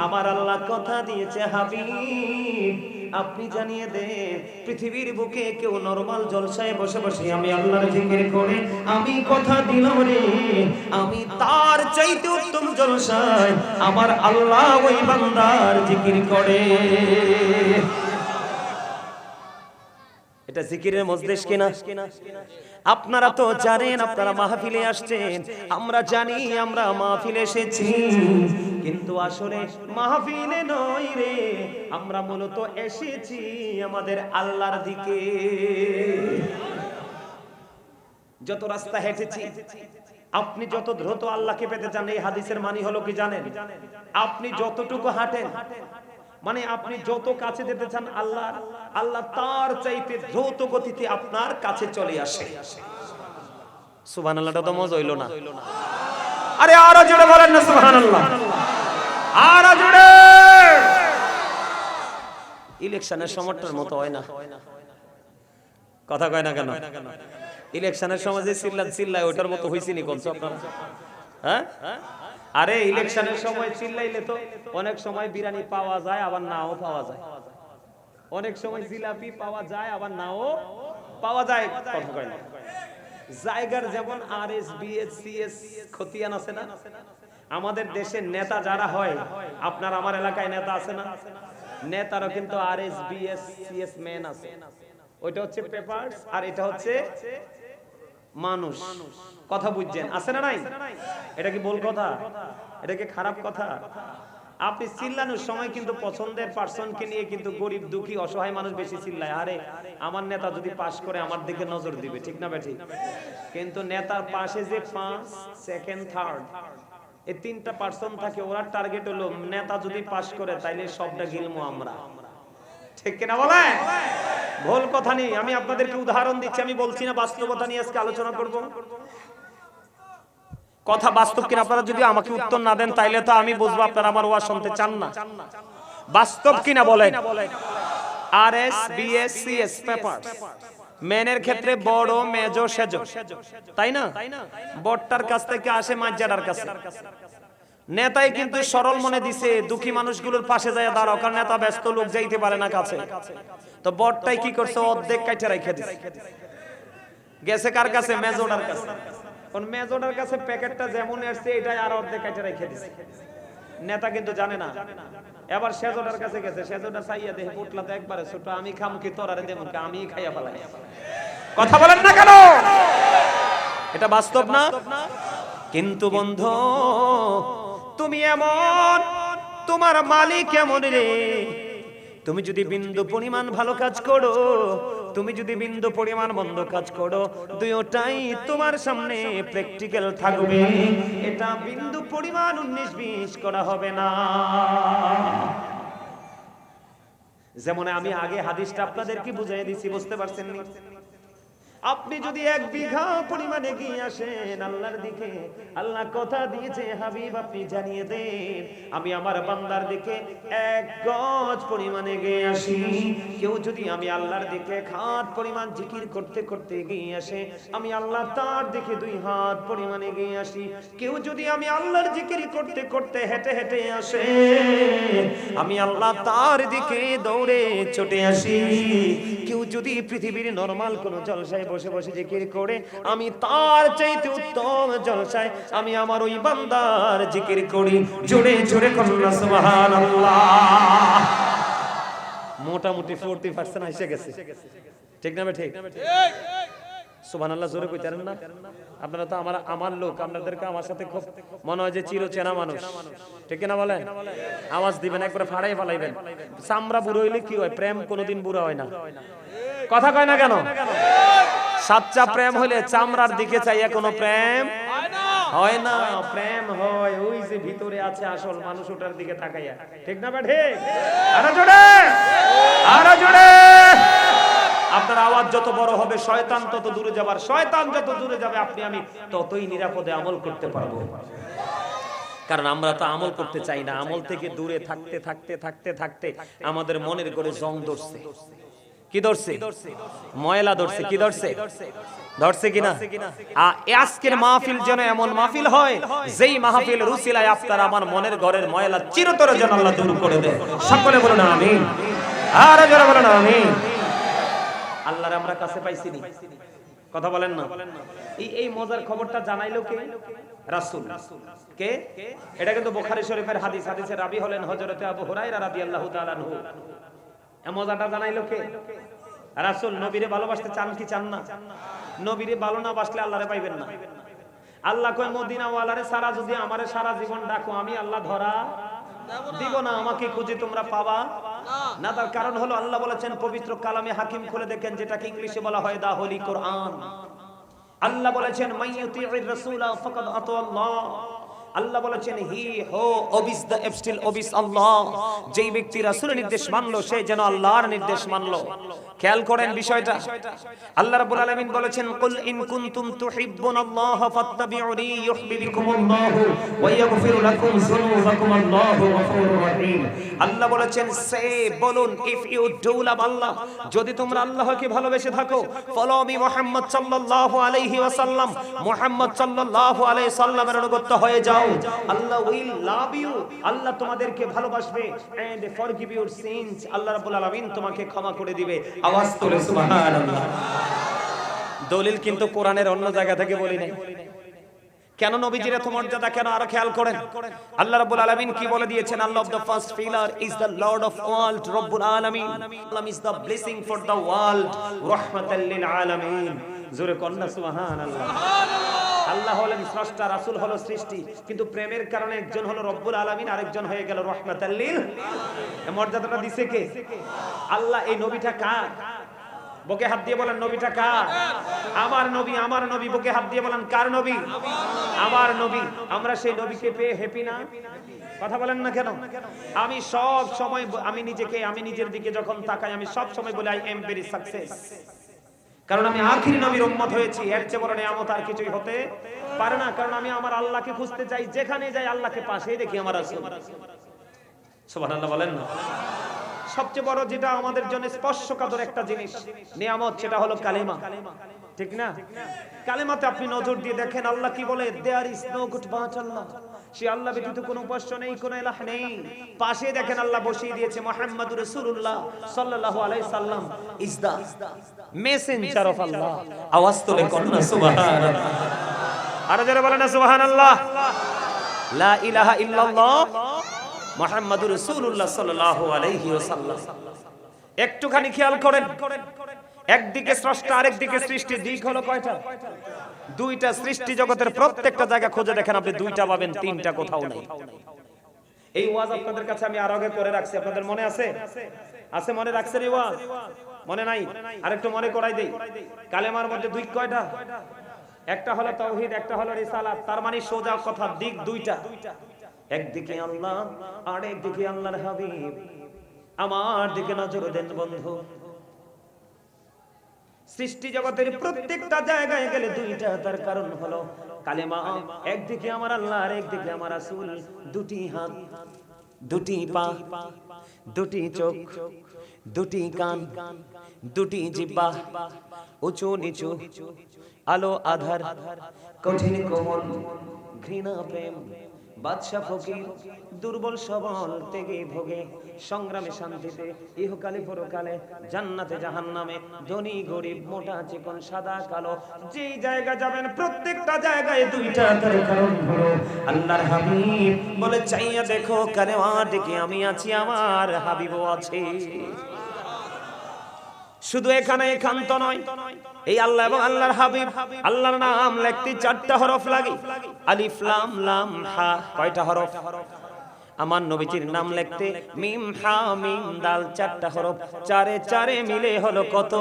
Speaker 1: আমার আল্লাহ কথা দিয়েছে হাবিব আপনি জানিয়ে দেন পৃথিবীর বুকে কেউ নরমাল জলসায় বসে বসে আমি আল্লাহর জিকির করে আমি কথা দিলাম রে, আমি তার চাইতে উত্তম জলসায় আমার আল্লাহ ওই বান্দার জিকির করে। এটা জিকিরের মজলিস কিনা? আপনারা তো জানেন, আপনারা মাহফিলে আসছেন, আমরা জানি আমরা মাহফিলে এসেছি, কিন্তু আসলে মাহফিলে নয় রে, আমরা মূলত এসেছি আমাদের আল্লাহর দিকে। যত রাস্তা হেঁটেছি, আপনি যত দ্রুত আল্লাহকে পেতে চান, এই হাদিসের মানে হলো কি জানেন? আপনি যতটুকু হাঁটেন, মানে আপনি যত কাছে যেতে চান আল্লাহ, আল্লাহ তার চাইতে দ্রুত গতিতে আপনার কাছে চলে আসে। সুবহানাল্লাহটা তো মজা হইল না? আরে আরো জোরে বলেন না সুবহানাল্লাহ, আরো জোরে। ইলেকশনের সময়টার মতো হয় না, কথা কয় না কেন? ইলেকশনের সময় যে চিল্লায় ওটার মতো হইছিনি কোন আপনারা? হ্যাঁ, আরে ইলেকশনের সময় চিল্লাইলে তো অনেক সময় বিরিয়ানি পাওয়া যায় আবার নাও পাওয়া যায়, অনেক সময় জিলাপি পাওয়া যায় আবার নাও পাওয়া যায়, কথা কয় না? জায়গার যেমন আরএস বিএস সিএস খতিয়ান আছে না, আমাদের দেশের নেতা যারা হয়, আপনার আমার এলাকায় নেতা আছে না, নেতারও কিন্তু আরএস বিএস সিএস মেন আছে। ওইটা হচ্ছে পেপারস আর এটা হচ্ছে মানুষ। কথা বুঝছেন আছে না নাই? এটা কি ভুল কথা? এটা কি খারাপ কথা? আপনি চিল্লানোর সময় কিন্তু পছন্দের পার্সনকে নিয়ে কিন্তু গরিব দুঃখী অসহায় মানুষ বেশি চিল্লায়, আরে আমার নেতা যদি পাস করে আমার দিকে নজর দিবে, ঠিক না বেঠিক? কিন্তু নেতার পাশে যে 5, সেকেন্ড, থার্ড এই 3টা পার্সন থাকে, ওরা টার্গেট হলো নেতা যদি পাস করে তাইলে সবটা গিলমো আমরা, ঠিক কিনা বলেন? ভুল কথা নেই। আমি আপনাদেরকে উদাহরণ দিচ্ছি, আমি বলছি না, বাস্তবতা নিয়ে আজকে আলোচনা করব। কথা বাস্তব কিনা আপনারা যদি আমাকে উত্তর না দেন তাইলে তো আমি বুঝবো আপনারা আমার ওয়াজ শুনতে চান না। বাস্তব কিনা বলেন? আরএস, বিএস, সিএস পেপার মেনের ক্ষেত্রে বড়, মেজো, সেজো, তাই না? বড়টার কাছ থেকে আসে মাঝাটার কাছে। নেতাই কিন্তু সরল মনে দিছে দুঃখী মানুষগুলোর পাশে যায় দাঁড়াও, কারণ নেতা ব্যস্ত, লোক যাইতে পারে না কাছে। তো বড়টাই কি করছে? অর্ধেক কাইটা রেখে দিছে, গেছে কার কাছে? মেজোটার কাছে। কোন মেজোটার কাছে প্যাকেটটা যেমন আসছে এটাই আর অর্ধেক কাইটা রেখে দিছে। নেতা কিন্তু জানে না। এবার সেজোটার কাছে গেছে, সেজোটা চাইয়া দেখে পুটলা তো একবারে ছোট, আমি খাম কি তোরারে দেবো কি, আমি খাইয়া ফেলাই। কথা বলেন না কেন? এটা বাস্তব না? কিন্তু বন্ধু তুমি এমন, তোমার মালিক এমন রে, তুমি যদি বিন্দু পরিমাণ ভালো কাজ করো, তুমি যদি বিন্দু পরিমাণ মন্দ কাজ করো, দুইটাই তোমার সামনে প্র্যাকটিক্যাল থাকবে। এটা বিন্দু পরিমাণ 19-20 করা হবে না। যেমন আমি আগে হাদিসটা আপনাদেরকে বুঝাই দিছি, বুঝতে পারছেন নি? আপনি যদি 1 বিঘা পরিমাণে এগিয়ে আসেন আল্লাহর দিকে, আল্লাহ কথা দিয়েছে হাবিব আপনি জানিয়ে দেন আমি আমার বান্দার দিকে 1 গজ পরিমাণে এগিয়ে আসি। কেউ যদি আমি আল্লাহর দিকে 1 হাত পরিমাণ জিকির করতে করতে এগিয়ে আসে, আমি আল্লাহ তার দিকে 2 হাত পরিমাণে এগিয়ে আসি। কেউ যদি আমি আল্লাহর জিকির করতে করতে হেঁটে হেঁটে আসে, আমি আল্লাহ তার দিকে দৌড়ে ছুটে আসি। কেউ যদি পৃথিবীর নরমাল কোন জলসায় বসে বসে জিকির করে, আমি তার চাইতে উত্তম জলসায় আমি আমার ওই বান্দার জিকির করি। জোরে জোরে কন্যা সুবহানাল্লাহ। মোটামুটি 40% এসে গেছে, ঠিক না ঠিক? সুবহানাল্লাহ জোরে কইতারেন না? আপনারা তো আমার লোক, আপনাদেরকে আমার সাথে খুব মনে হয় যে চিরচেনা মানুষ, ঠিক না বলেন? আওয়াজ দিবেন, একবার ফাড়াই ফেলাইবেন। চামড়া বুড়ো হইলে কি হয়? প্রেম কোনোদিন বুড়ো হয় না। কথা কয় না কেন? সাচ্চা প্রেম হইলে চামড়ার দিকে চাইয়া কোনো প্রেম হয় না। প্রেম হয় ওই যে ভিতরে আছে আসল মানুষ, ওটার দিকে তাকাইয়া, ঠিক না ঠিক? আরো জোরে, আরো জোরে। আপনার আওয়াজ যত বড় হবে শয়তান তত দূরে যাবার, শয়তান যত দূরে যাবে আপনি আমি ততই নিরাপদে আমল করতে পারবো। কারণ আমরা তো আমল করতে চাই না। আমল থেকে দূরে থাকতে থাকতে থাকতে থাকতে আমাদের মনের করে জং ধরছে। কি ধরছে? ময়লা ধরছে। কি ধরছে? ধরছে কিনা? আজকের মাহফিল যেন এমন মাহফিল হয় যেই মাহফিলের উসিলায় আপনার আমার মনের ঘরের ময়লা চিরতরে যেন আল্লাহ দূর করে দেয়। সকলে বলুন আমিন। আর যারা বলুন আমিন। আল্লাহর আমরা কাছে পাইছি নি? কথা বলেন না? এই মজার খবরটা জানাইলো কে? রাসূল। কে? এটা কিন্তু বুখারী শরীফের হাদিস। হাদিসের রাবী হলেন হযরত আবু হুরায়রা রাদিয়াল্লাহু তাআলা আনহু। এই মজাটা জানাইলো কে? রাসূল। নবীরে ভালোবাসতে চান কি চান না? নবীরে ভালো না বাসলে আল্লাহরে পাইবেন না। আল্লাহ কয় মদিনা ওয়ালারে সারা যদি আমারে সারা জীবন ডাকো আমি আল্লাহ ধরা দিব না, আমাকে খুঁজে তোমরা পাবা না। তার কারণ হলো আল্লাহ বলেছেন পবিত্র কালামে হাকিম খুলে দেখেন, যেটাকে ইংলিশে বলা হয় দা হোলি কোরআন। আল্লাহ বলেছেন মাইয়ুতিউর রাসূলা ফাকাদ আতাল্লাহ। আল্লাহ বলেছেন হি হো ওবিস দ্য এবস্টিল ওবিস আল্লাহ। যেই ব্যক্তি রাসূলের নির্দেশ মানলো সে যেন আল্লাহর নির্দেশ মানলো। খেয়াল করেন বিষয়টা। আল্লাহ রাব্বুল আলামিন বলেছেন কুল ইন কুনতুম তুহিব্বুনাল্লাহ ফাত্তাবিউনি ইউহিব্বুকুমুল্লাহু ওয়া ইয়াগফির লাকুম যুনুবাকুম আল্লাহু গফুরুর রহিম। আল্লাহ বলেছেন সে বলুন ইফ ইউ ডু লাভ আল্লাহ, যদি তোমরা আল্লাহকে ভালোবেসে থাকো, ফলো মি মুহাম্মদ সাল্লাল্লাহু আলাইহি ওয়াসাল্লাম, মুহাম্মদ সাল্লাল্লাহু আলাইহি সাল্লামের অনুগত হয়ে যাও, আল্লাহ উইল লাভ ইউ, আল্লাহ তোমাদেরকে ভালোবাসবে, এন্ড ফরগিভ ইউর সিনস, আল্লাহ রাব্বুল আলামিন তোমাকে ক্ষমা করে দিবে। আওয়াজ তোলে সুবহানাল্লাহ। দলিল কিন্তু কোরআনের অন্য জায়গা থেকে বলি নাই। কেন নবীজির এত মর্যাদা, কেন? আরো খেয়াল করেন আল্লাহ রাব্বুল আলামিন কি বলে দিয়েছেন। Allah of the first pillar is the lord of world রব্বুল আলামিন। Allah is the blessing for the world রাহমাতাল লিল আলামিন। জোরে কন্না সুবহানাল্লাহ। আল্লাহ হলেন স্রষ্টা, রাসূল হলো সৃষ্টি, কিন্তু প্রেমের কারণে একজন হলো রব্বুল আলামিন, আরেকজন হয়ে গেল রাহমাতাল লিল। এই মর্যাদাটা দিছে কে? আল্লাহ। এই নবীটা কার? বুকে হাত দিয়ে বলেন নবীটা কার? আমার নবী। আমার নবী। বুকে হাত দিয়ে বলেন কার নবী? আমার নবী। আমরা সেই নবীকে পেয়ে হ্যাপি না? কথা বলেন না কেন? আমি সব সময় আমি নিজের দিকে যখন তাকাই, আমি সব সময় বলি আই এম ভেরি সাকসেস, কারণ আমি আখিরি নবীর উম্মত হয়েছি। এর চেয়ে বড় নিয়ামত আর কিছুই হতে পারে না। কারণ আমি আমার আল্লাহকে খুঁজতে চাই, যেখানে যাই আল্লাহকে পাশেই দেখি আমার রাসূল। সুবহানাল্লাহ বলেন না? সবচেয়ে বড় যেটা আমাদের জন্য স্পর্শকাতর একটা জিনিস, নিয়ামত, সেটা হলো কালেমা। ঠিক না? কালেমাতে আপনি নজর দিয়ে দেখেন আল্লাহ কি বলে, there is no god but Allah. সে আল্লাহ ব্যতীত কোনো উপাস্য নেই, কোনো ইলাহ নেই। পাশে দেখেন আল্লাহ বসিয়ে দিয়েছে মুহাম্মাদুর রাসূলুল্লাহ সাল্লাল্লাহু আলাইহি সাল্লাম ইজ দা মেসেঞ্জার অফ আল্লাহ। আওয়াজ তুলে কন্না সুবহানাল্লাহ। আর যারা বলেন না সুবহানাল্লাহ। লা ইলাহা ইল্লাল্লাহ মুহাম্মাদুর রাসূলুল্লাহ সাল্লাল্লাহু আলাইহি ওয়াসাল্লাম। একটুখানি খেয়াল করেন, একদিকে স্রষ্টা, আরেকদিকে সৃষ্টি। দিক হলো কয়টা? দুইটা। সৃষ্টি জগতের প্রত্যেকটা জায়গা খুঁজে দেখেন আপনি দুইটা পাবেন, তিনটা কোথাও নেই। এই ওয়াজ আপনাদের কাছে আমি আর আগে করে রাখছি, আপনাদের মনে আছে? আছে? মনে রাখছেন এই ওয়াজ? মনে নাই? আরেকটু মনে করাই দেই। কালেমার মধ্যে দুই কয়টা? একটা হলো তাওহীদ, একটা হলো রিসালাত। তার মানে সোজা কথা, দিক দুইটা। একদিকে আল্লাহ, আর একদিকে আল্লাহর হাবিব। আমার দিকে নজর দেন বন্ধু। সৃষ্টি জগতের প্রত্যেকটা জায়গায় গেলে দুইটা, তার কারণ হলো কালেমা। একদিকে আমার আল্লাহ, আর একদিকে আমার রাসূল। দুটি হাত, দুটি পা, দুটি চোখ, দুটি কান, দুটি জিহ্বা, উঁচু নিচু, আলো আধার, কঠিন কোমল, ঘৃণা প্রেম, বাদশা ফকির, দুর্বল সবল, ত্যাগে ভোগে, সংগ্রামে শান্তিতে, ইহকালে পরকালে, জান্নাতে জাহান্নামে, ধনী গরিব, মোটা চিকন, সাদা কালো, যেই জায়গা যাবেন প্রত্যেকটা জায়গায় দুইটা, তার কারণ হলো আল্লাহর হাবিব বলে চাইয়া দেখো কালেমার দিকে আমি আছি, আমার হাবিবও আছে। শুধু এখানে একান্ত নয়, এই আল্লাহ এবং আল্লাহর হাবিব, আল্লাহর নাম লিখতে চারটা হরফ লাগে। আলিফ লাম লাম হা। কয়টা হরফ? আমার নবীজির নাম লিখতে মিম হা মিম দাল, চারটা হরফ। চারে চারে মিলে হলো কত?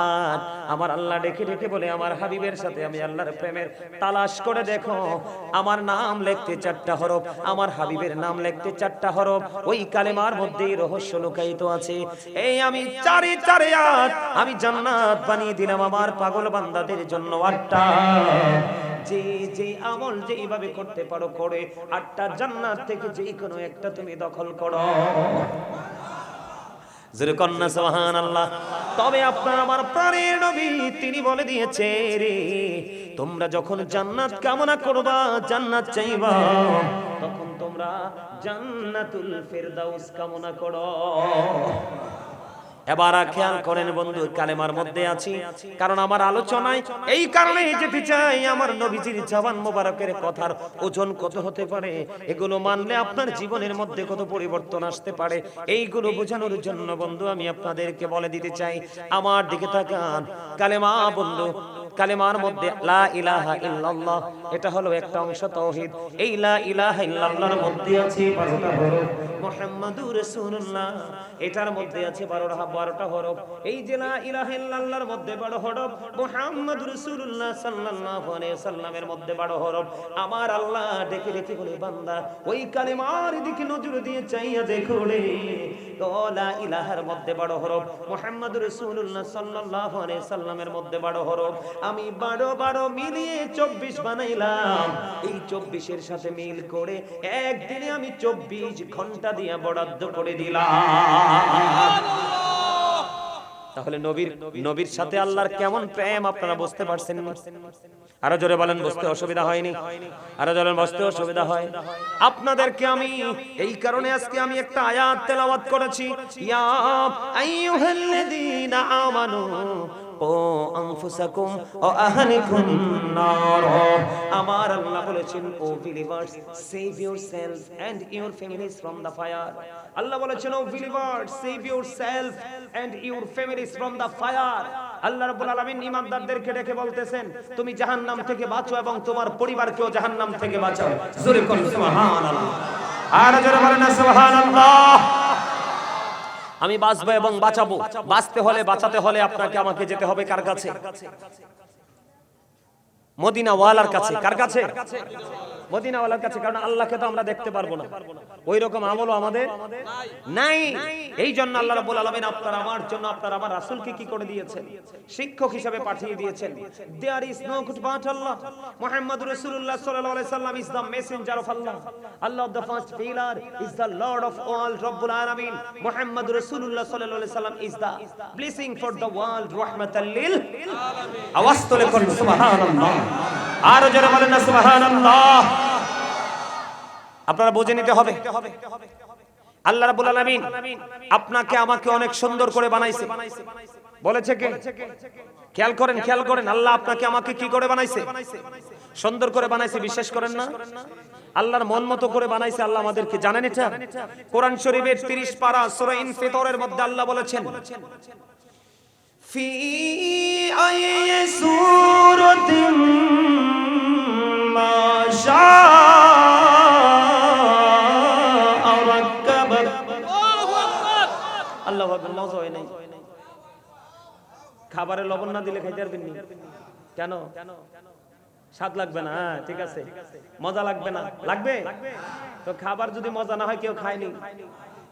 Speaker 1: আর আমার আল্লাহ ডেকে ডেকে বলে আমার হাবিবের সাথে আমি আল্লাহর প্রেমের তালাশ করে দেখো। আমার নাম লিখতে চারটা হরফ, আমার হাবিবের নাম লিখতে চারটা হরফ। ওই কালেমার মধ্যেই রহস্য লুকায়িত আছে। এই আমি চারে চারে আট, আমি জান্নাত বানিয়ে দিলাম আমার পাগল বান্দাদের জন্য। আটটা, যে যে আমল যেইভাবে করতে পারো করে, আটটা জান্নাত থেকে যে কোনো একটা তুমি দখল করো। জোরে কন্না সুবহানাল্লাহ। তবে আপনার আমার প্রাণের নবী তিনি বলে দিয়েছে রে, তোমরা যখন জান্নাত কামনা করবা, জান্নাত চাইবা, তখন তোমরা জান্নাতুল ফেরদাউস কামনা করো। এবার খেয়াল করেন বন্ধু, কালেমার মধ্যে আছি, কারণ আমার আলোচনায় এই কারণে যেতে চাই আমার নবীজির জবান মোবারকের কথার ওজন কত হতে পারে, এগুলো মানলে আপনার জীবনের মধ্যে কত পরিবর্তন আসতে পারে, এইগুলো বোঝানোর জন্য বন্ধু আমি আপনাদেরকে বলে দিতে চাই। আমার দিকে তাকান। কালেমা বন্ধু, কালেমার মধ্যে লা ইলাহা ইল্লাল্লাহ, এটা হলো একটা অংশ তাওহীদ। এই লা ইলাহা ইল্লাল্লাহর মধ্যে আছে 12টা হরফ। মুহাম্মাদুর রাসূলুল্লাহ, এটার মধ্যে আছে 12টা হরফ। এই যে লা ইলাহা ইল্লাল্লাহর মধ্যে 12 হরফ, মুহাম্মাদুর রাসূলুল্লাহ সাল্লাল্লাহু আলাইহি সাল্লামের মধ্যে 12 হরফ। আমার আল্লাহ ডেকে ডেকে বলে বান্দা ওই কালেমার দিকে নজর দিয়ে চাইয়া দেখো রে, লা ইলাহার মধ্যে 12 হরফ, মুহাম্মাদুর রাসূলুল্লাহ সাল্লাল্লাহু আলাইহি সাল্লামের মধ্যে 12 হরফ। আমি 12 মিলিয়ে 24 বানাইলাম। এই 24 এর সাথে মিল করে একদিনে আমি 24 ঘন্টা দিয়ে বরাদ্দ করে দিলাম। তাহলে নবীর সাথে আল্লাহর কেমন প্রেম আপনারা বুঝতে পারছেন? আরো জোরে বলেন, বুঝতে অসুবিধা হয়নি? আরো জোরে বুঝতে অসুবিধা হয়? আপনাদেরকে আমি এই কারণে আজকে আমি একটা আয়াত তেলাওয়াত করেছি, ইয়া আইয়ুহাল্লাযীনা আমানু কু আনফুসাকুম ওয়া আহলিকুম নার। আমার আল্লাহ বলেছেন, O believers, save yourself and your families from the fire. আল্লাহ বলেছেন, O believers, save yourself and your families from the fire. আল্লাহ রাব্বুল আলামিন ঈমানদারদেরকে ডেকে বলতেছেন, তুমি জাহান্নাম থেকে বাঁচো এবং তোমার পরিবারকেও জাহান্নাম থেকে বাঁচাও। জোরে বলুন সুবহানাল্লাহ। আর জোরে বলেন না সুবহানাল্লাহ। আমি বাঁচবো এবং বাঁচাবো। বাঁচতে হলে, বাঁচাতে হলে আপনাকে আমাকে যেতে হবে কার কাছে? মদিনা ওয়ালার কাছে। কার কাছে? মদিনা ওয়ালার কাছে। কারণ আল্লাহকে তো আমরা দেখতে পারবো না, ওই রকম আমলও আমাদের নাই। এই জন্য আল্লাহ রাব্বুল আলামিন আপনার আমার জন্য, আপনার আমার রাসূলকে কি করে দিয়েছেন? শিক্ষক হিসেবে পাঠিয়ে দিয়েছেন। There is no good but Allah. Muhammad রাসূলুল্লাহ সাল্লাল্লাহু আলাইহি সাল্লাম is the messenger of Allah. Allah the first pillar is the lord of all রব্বুল আলামিন। মুহাম্মদ রাসূলুল্লাহ সাল্লাল্লাহু আলাইহি সাল্লাম is the blessing for the world, রাহমাতাল লিল আলামিন। আওয়াজ তোলে করুন সুবহানাল্লাহ। আর জোরে বলেন না সুবহানাল্লাহ। আপনারা বুঝে নিতে হবে, আল্লাহ রাব্বুল আলামিন আপনাকে আমাকে অনেক সুন্দর করে বানাইছে। বলেছে কে? খেয়াল করেন, খেয়াল করেন, আল্লাহ আপনাকে আমাকে কি করে বানাইছে? সুন্দর করে বানাইছে। বিশ্বাস করেন না? আল্লাহর মন মতো করে বানাইছে আল্লাহ আমাদেরকে। জানেন এটা? কোরআন শরীফের 30 পারা সূরা ইনফিতরের মধ্যে আল্লাহ বলেছেন, ফি আইয়ি সূরাতিন মা শাআ রাক্কাবাক। আল্লাহু আকবার। মজা হয় নাই? খাবারে লবণ না দিলে খাইতে পারবেন না। কেন? স্বাদ লাগবে না? হ্যাঁ, ঠিক আছে। মজা লাগবে না? লাগবে তো। খাবার যদি মজা না হয় কেউ খায়নি।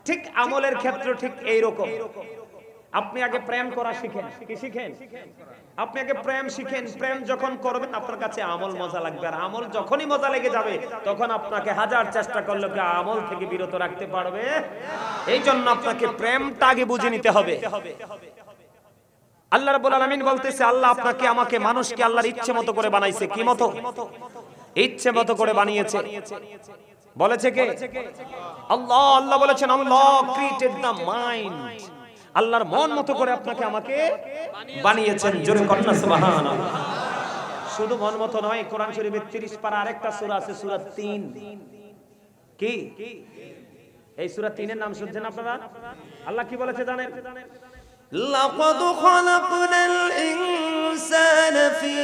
Speaker 1: ঠিক আমলের ক্ষেত্রে ঠিক এইরকম। আপনি আগে প্রেম করা শিখেন। কি শিখেন? আপনি আগে প্রেম শিখেন। প্রেম যখন করবেন আপনার কাছে আমল মজা লাগবে। আর আমল যখনই মজা লেগে যাবে তখন আপনাকে হাজার চেষ্টা করলে কি আমল থেকে বিরত রাখতে পারবে? এই জন্য আপনাকে প্রেমটা আগে বুঝে নিতে হবে। আল্লাহ রাব্বুল আলামিন বলতেছে, আল্লাহ আপনাকে আমাকে মানুষকে আল্লাহর ইচ্ছে মতো করে বানাইছে। কি মতো? ইচ্ছে মতো করে বানিয়েছে। বলেছে কে? আল্লাহ। আল্লাহ বলেছেন, আল্লাহ ক্রিয়েটেড দ্য মাইন্ড। আল্লাহর মন মতো করে আপনাকে আমাকে বানিয়েছেন। জোরে কন্না সুবহানাল্লাহ। শুধু মন মতো নয়, কোরআন শরীফের 30 পারা আরেকটা সূরা আছে, সূরা 3। কি এই সূরা 3 এর নাম শুনছেন আপনারা? আল্লাহ কি বলেছে জানেন? লাকাদ খালাকনাল ইনসানা ফি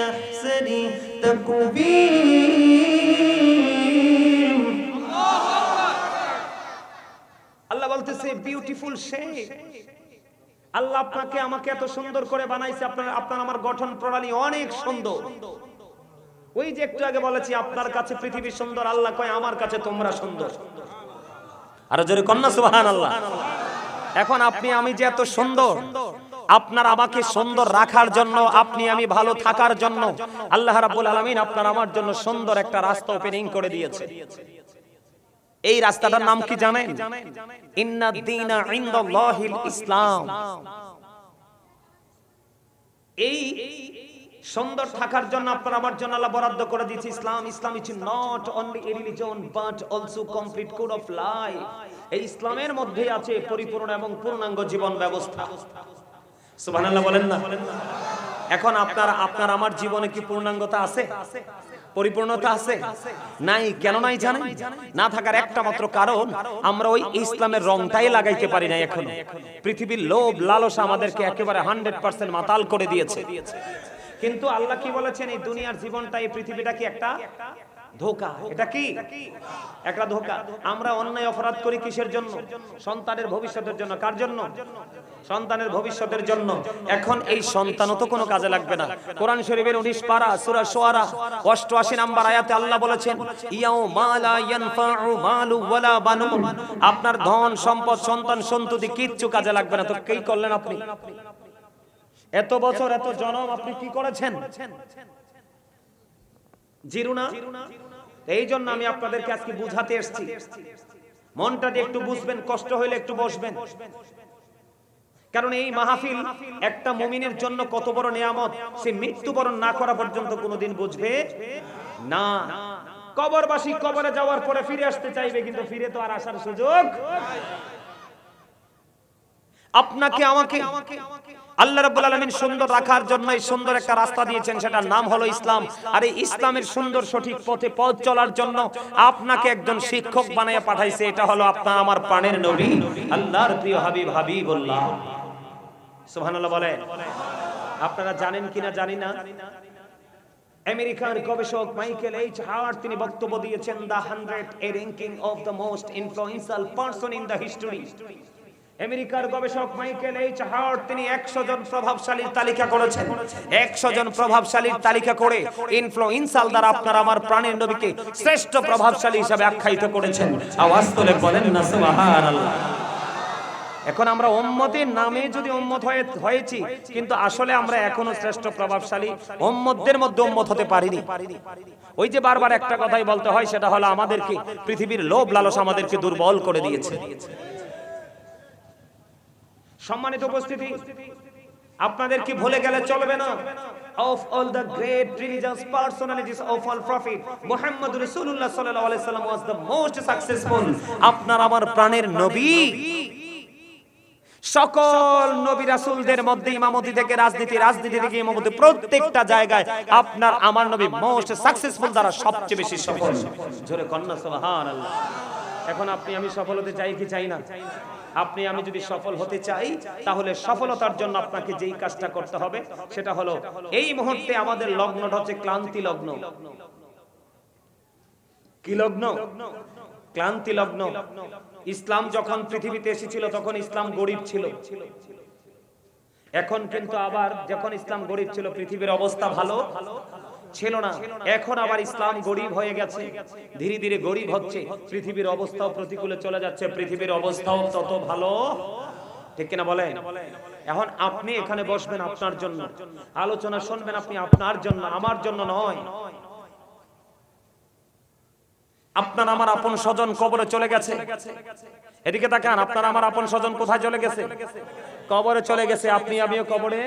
Speaker 1: আহসানি তাকবীর। আল্লাহ বলতেছে বিউটিফুল শেপ। আল্লাহ আপনাকে আমাকে এত সুন্দর করে বানাইছে। আপনার আমার গঠন প্রণালী অনেক সুন্দর। ওই যে একটু আগে বলেছি আপনার কাছে পৃথিবী সুন্দর, আল্লাহ কয় আমার কাছে তোমরা সুন্দর। আর জোরে কন্না সুবহানাল্লাহ। এখন আপনি আমি যে এত সুন্দর, আপনার আমাকে সুন্দর রাখার জন্য, আপনি আমি ভালো থাকার জন্য আল্লাহ রাব্বুল আলামিন আপনার আমার জন্য সুন্দর একটা রাস্তা ওপেনিং করে দিয়েছে। এই রাস্তাটার নাম কি জানেন? ইন্নাদ দীনা ইনদাল্লাহিল ইসলাম। এই সুন্দর থাকার জন্য আপনার আমার জন্য আল্লাহ বরাদ্দ করে দিয়েছে ইসলাম। Islam is not only a religion but also complete code of life. এই ইসলামের মধ্যে আছে পরিপূর্ণ এবং পূর্ণাঙ্গ জীবন ব্যবস্থা। সুবহানাল্লাহ বলেন না? এখন আপনার আমার জীবনে কি পূর্ণাঙ্গতা আছে? পরিপূর্ণতা আছে? নাই। কেন নাই জানেন? না থাকার একটা মাত্র কারণ, আমরা ওই ইসলামের রংটাই লাগাইতে পারি না এখনো। পৃথিবীর লোভ লালসা আমাদেরকে একেবারে 100% মাতাল করে দিয়েছে। কিন্তু আল্লাহ কি বলেছেন? এই দুনিয়ার জীবনটা, এই পৃথিবীটা কি একটা ধোঁকা। এটা কি একটা ধোঁকা। আমরা অন্যায় অপরাধ করি কিসের জন্য? সন্তানের ভবিষ্যতের জন্য। কার জন্য? সন্তানের ভবিষ্যতের জন্য। এখন এই সন্তানও তো কোনো কাজে লাগবে না। কোরআন শরীফের 19 পারা সূরা শুআরা 88 নম্বর আয়াতে আল্লাহ বলেছেন, ইয়াউমা লা ইয়ানফাউ মালু ওয়ালা বানুন। আপনার ধন সম্পদ সন্তান সন্ততি কিচ্ছু কাজে লাগবে না। তো কি করলেন আপনি? এত বছর এত জন্ম আপনি কি করেছেন? জিরুনা। এই জন্য আমি আপনাদেরকে আজকে বুঝাতে এসেছি। মনটা দিয়ে একটু বুঝবেন, কষ্ট হইলে একটু বসবেন। কারণ এই মাহফিল একটা মুমিনের জন্য কত বড় নিয়ামত, সে মৃত্যুবরণ না করা পর্যন্ত কোনোদিন বুঝবে না। কবরবাসী কবরে যাওয়ার পরে ফিরে আসতে চাইবে, কিন্তু ফিরে তো আর আসার সুযোগ। আপনাকে আমাকে আল্লাহ রাব্বুল আলামিন সুন্দর রাখার জন্য এই সুন্দর একটা রাস্তা দিয়েছেন, সেটার নাম হলো ইসলাম। আর এই ইসলামের সুন্দর সঠিক পথে পথ চলার জন্য আপনাকে একজন শিক্ষক বানায়া পাঠাইছে, এটা হলো আপনার আমার প্রাণের নবী আল্লাহর প্রিয় হাবিব হাবিবুল্লাহ। সুবহানাল্লাহ বলেন। আপনারা জানেন কিনা জানি না, আমেরিকার গবেষক মাইকেল এইচ হার্ট তিনি বক্তব্য দিয়েছেন the 100 A ranking of the most influential person in the history. আমেরিকার গবেষক মাইকেল এইচ হার্ট তিনি 100 জন প্রভাবশালীর তালিকা করেছেন। 100 জন প্রভাবশালীর তালিকা করে ইনফ্লুয়েন্সিয়াল দ্বারা আপনার আমার প্রাণের নবীকে শ্রেষ্ঠ প্রভাবশালী হিসেবে আখ্যায়িত করেছেন। আওয়াজ তুলে বলেন না সুবহানাল্লাহ। এখন আমরা উম্মতের নামে যদি উম্মত হয়েছি, কিন্তু আসলে আমরা এখনো শ্রেষ্ঠ প্রভাবশালী উম্মতদের মধ্যে উম্মত হতে পারিনি। ওই যে বারবার একটা কথাই বলতে হয়, সেটা হলো আমাদেরকে পৃথিবীর লোভ লালসা আমাদেরকে দুর্বল করে দিয়েছে। সম্মানিত উপস্থিতি, আপনাদের কি ভুলে গেলে চলবে না, of all the great religious personalities of all prophet Muhammad Rasulullah sallallahu alaihi wasallam was the most successful। আপনার আমার প্রাণের নবী সকল নবী রাসূলদের মধ্যে ইমামতি থেকে রাজনীতি থেকে ইমামতি প্রত্যেকটা জায়গায় আপনার আমার নবী মোস্ট সাকসেসফুল, দ্বারা সবচেয়ে বেশি সফল। জোরে কন্না সুবহানাল্লাহ। এখন আপনি আমি সফল হতে চাই কি চাই না? আপনি আমি যদি সফল হতে চাই, তাহলে সফলতার জন্য আপনাকে যেই কাজটা করতে হবে সেটা হলো, এই মুহূর্তে আমাদের লগ্নটা হচ্ছে ক্লান্তি লগ্ন। কি লগ্ন? ক্লান্তি লগ্ন। ইসলাম যখন পৃথিবীতে এসেছিল তখন ইসলাম গরিব ছিল। এখন কিন্তু আবার যখন ইসলাম গরিব ছিল, পৃথিবীর অবস্থা ভালো ছিল না। এখন আবার ইসলাম গরিব হয়ে গেছে, ধীরে ধীরে গরিব হচ্ছে, পৃথিবীর অবস্থাও প্রতিকূলে চলে যাচ্ছে, পৃথিবীর অবস্থাও তত ভালো, ঠিক কিনা বলেন? এখন আপনি এখানে বসবেন আপনার জন্য, আলোচনা শুনবেন আপনি আপনার জন্য, আমার জন্য নয়। আপনার আমার আপন স্বজন কবরে চলে গেছে, এদিকে তাকান, আপনার আমার আপন স্বজন কোথায় চলে গেছে? কবরে চলে গেছে। আপনি আমিও কবরে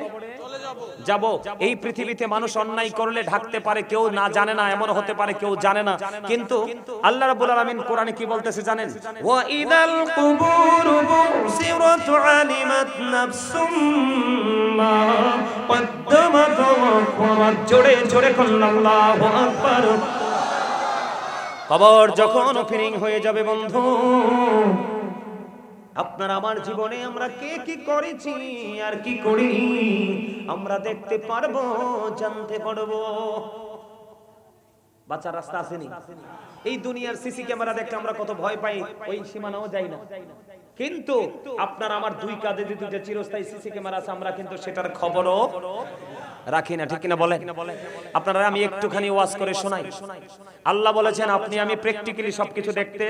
Speaker 1: যাব। এই পৃথিবীতে মানুষ অন্যায় করলে ঢাকতে পারে, কেউ না জানে না, এমন হতে পারে কেউ জানে না, কিন্তু আল্লাহ রাব্বুল আলামিন কোরআনে কি বলতেছে জানেন? ওয়া ইদাল কুবুরু বুসিরাত আলিমাত নাফসুম মা কদ্দামাত ওয়া আখরাত। জোরে জোরে বলুন আল্লাহু আকবার। কবর যখন ওপেনিং হয়ে যাবে বন্ধু, আপনার আমার জীবনে আমরা কে কি করেছি আর কি করি আমরা দেখতে পারবো, জানতে পারবো। বাচ্চার রাস্তা আসেনি। এই দুনিয়ার সিসি ক্যামেরা দেখলে আমরা কত ভয় পাই, ওই সীমানাও যাই না। কিন্তু আপনার আমার দুই কাঁধে যে দুইটা চিরস্থায়ী সিসি ক্যামেরা আছে, আমরা কিন্তু সেটার খবরও রাখি না, ঠিক কিনা বলেন? আপনারা আমি একটুখানি ওয়াজ করে শোনাই। আল্লাহ বলেছেন আপনি আমি প্র্যাকটিক্যালি সবকিছু দেখতে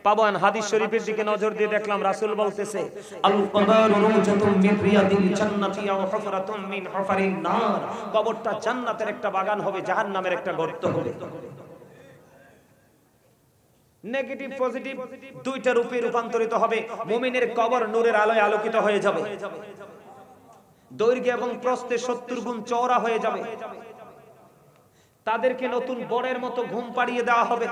Speaker 1: পাবেন। হাদিস শরীফের দিকে নজর দিয়ে দেখলাম, রাসূল বলতেছে আল কবরু রওজাতুম মিন রিয়াদিল জান্নাতি আও হুফরাতুম মিন হুফারিন নার। কবরটা জান্নাতের একটা বাগান হবে, জাহান্নামের একটা গর্ত হবে। নেগেটিভ পজিটিভ দুইটা রূপে রূপান্তরিত হবে। মুমিনের কবর নূরের আলোয় আলোকিত হয়ে যাবে, দৈর্ঘ্য এবং প্রস্থে 70 গুণ চওড়া হয়ে যাবে। তাদেরকে নতুন বরের মতো ঘুম পাড়িয়ে দেওয়া হবে।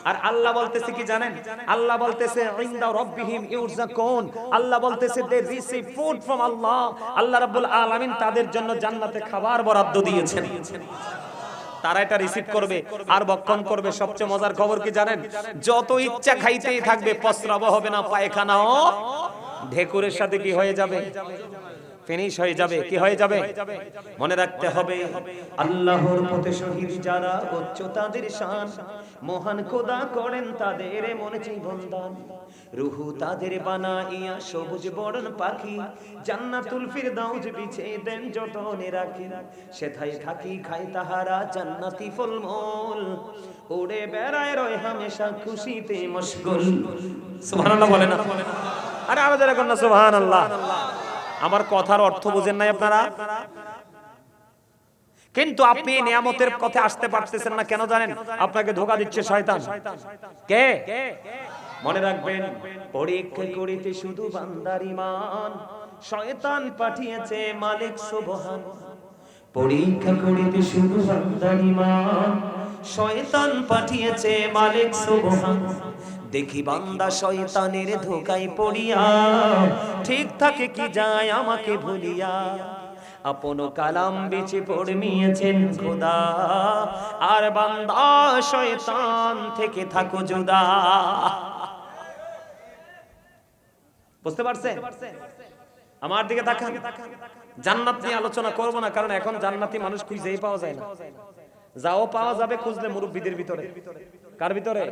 Speaker 1: আর আল্লাহ বলতেছে কি জানেন? আল্লাহ বলতেছে ইনদা রাব্বিহিম ইউরযাকুন। আল্লাহ বলতেছে দে রিসিভ ফুড ফ্রম আল্লাহ। আল্লাহ রাব্বুল আলামিন তাদের জন্য জান্নাতে খাবার বরাদ্দ দিয়েছেন। তারা এটা রিসিভ করবে আর ভক্ষণ করবে। সবচেয়ে মজার খবর কি জানেন? যত ইচ্ছা খাইতেই থাকবে, প্রস্রাব হবে না, পায়খানাও ঢেকুরের সাথে কি হয়ে যাবে? ফিনিশ হয়ে যাবে। কি হয়ে যাবে? মনে রাখতে হবে, আল্লাহর পথে শহীদ যারা, উচ্চ তাদের শান, মহান খোদা করেন তাদের মনে জীবনদান। রুহু তাদের বানাইয়া সবুজ বরণ পাখি, জান্নাতুল ফিরদাউস বিছে দেন যতনে রাখি। সেথায় থাকি খায় তাহারা জান্নাতি ফলমূল, উড়ে বেড়ায় রয় হামেশা খুশিতে মশগুল। সুবহানাল্লাহ বলেন না? আরে আরো যারা কন্যা সুবহানাল্লাহ। আমার কথার অর্থ বুঝেন নাই আপনারা? কিন্তু আপনি এই নিয়ামতের পথে আসতে পারতেছেন না, কেন জানেন? আপনাকে ধোঁকা দিচ্ছে শয়তান। কে? মনে রাখবেন, পরীক্ষা করিতে শুধু বান্দার ঈমান, শয়তান পাঠিয়েছে মালিক সুবহান। পরীক্ষা করিতে শুধু বান্দার ঈমান, শয়তান পাঠিয়েছে মালিক সুবহান। দেখি বান্দা শয়তানের ধোকায় পড়িয়া, ঠিক থাকে কি যায় আমাকে ভুলিয়া। আপন কালাম বিচে পড়মিয়েছেন খোদা, আর বান্দা শয়তান থেকে থাকো জুদা। বুঝতে পারছেন? আমার দিকে তাকান। জান্নাত নিয়ে আলোচনা করব না, কারণ এখন জান্নাতি মানুষ খুঁজেই পাওয়া যায় না। যাও পাওয়া যাবে খুঁজলে মুরব্বিদের ভিতরে। কার ভিতরে?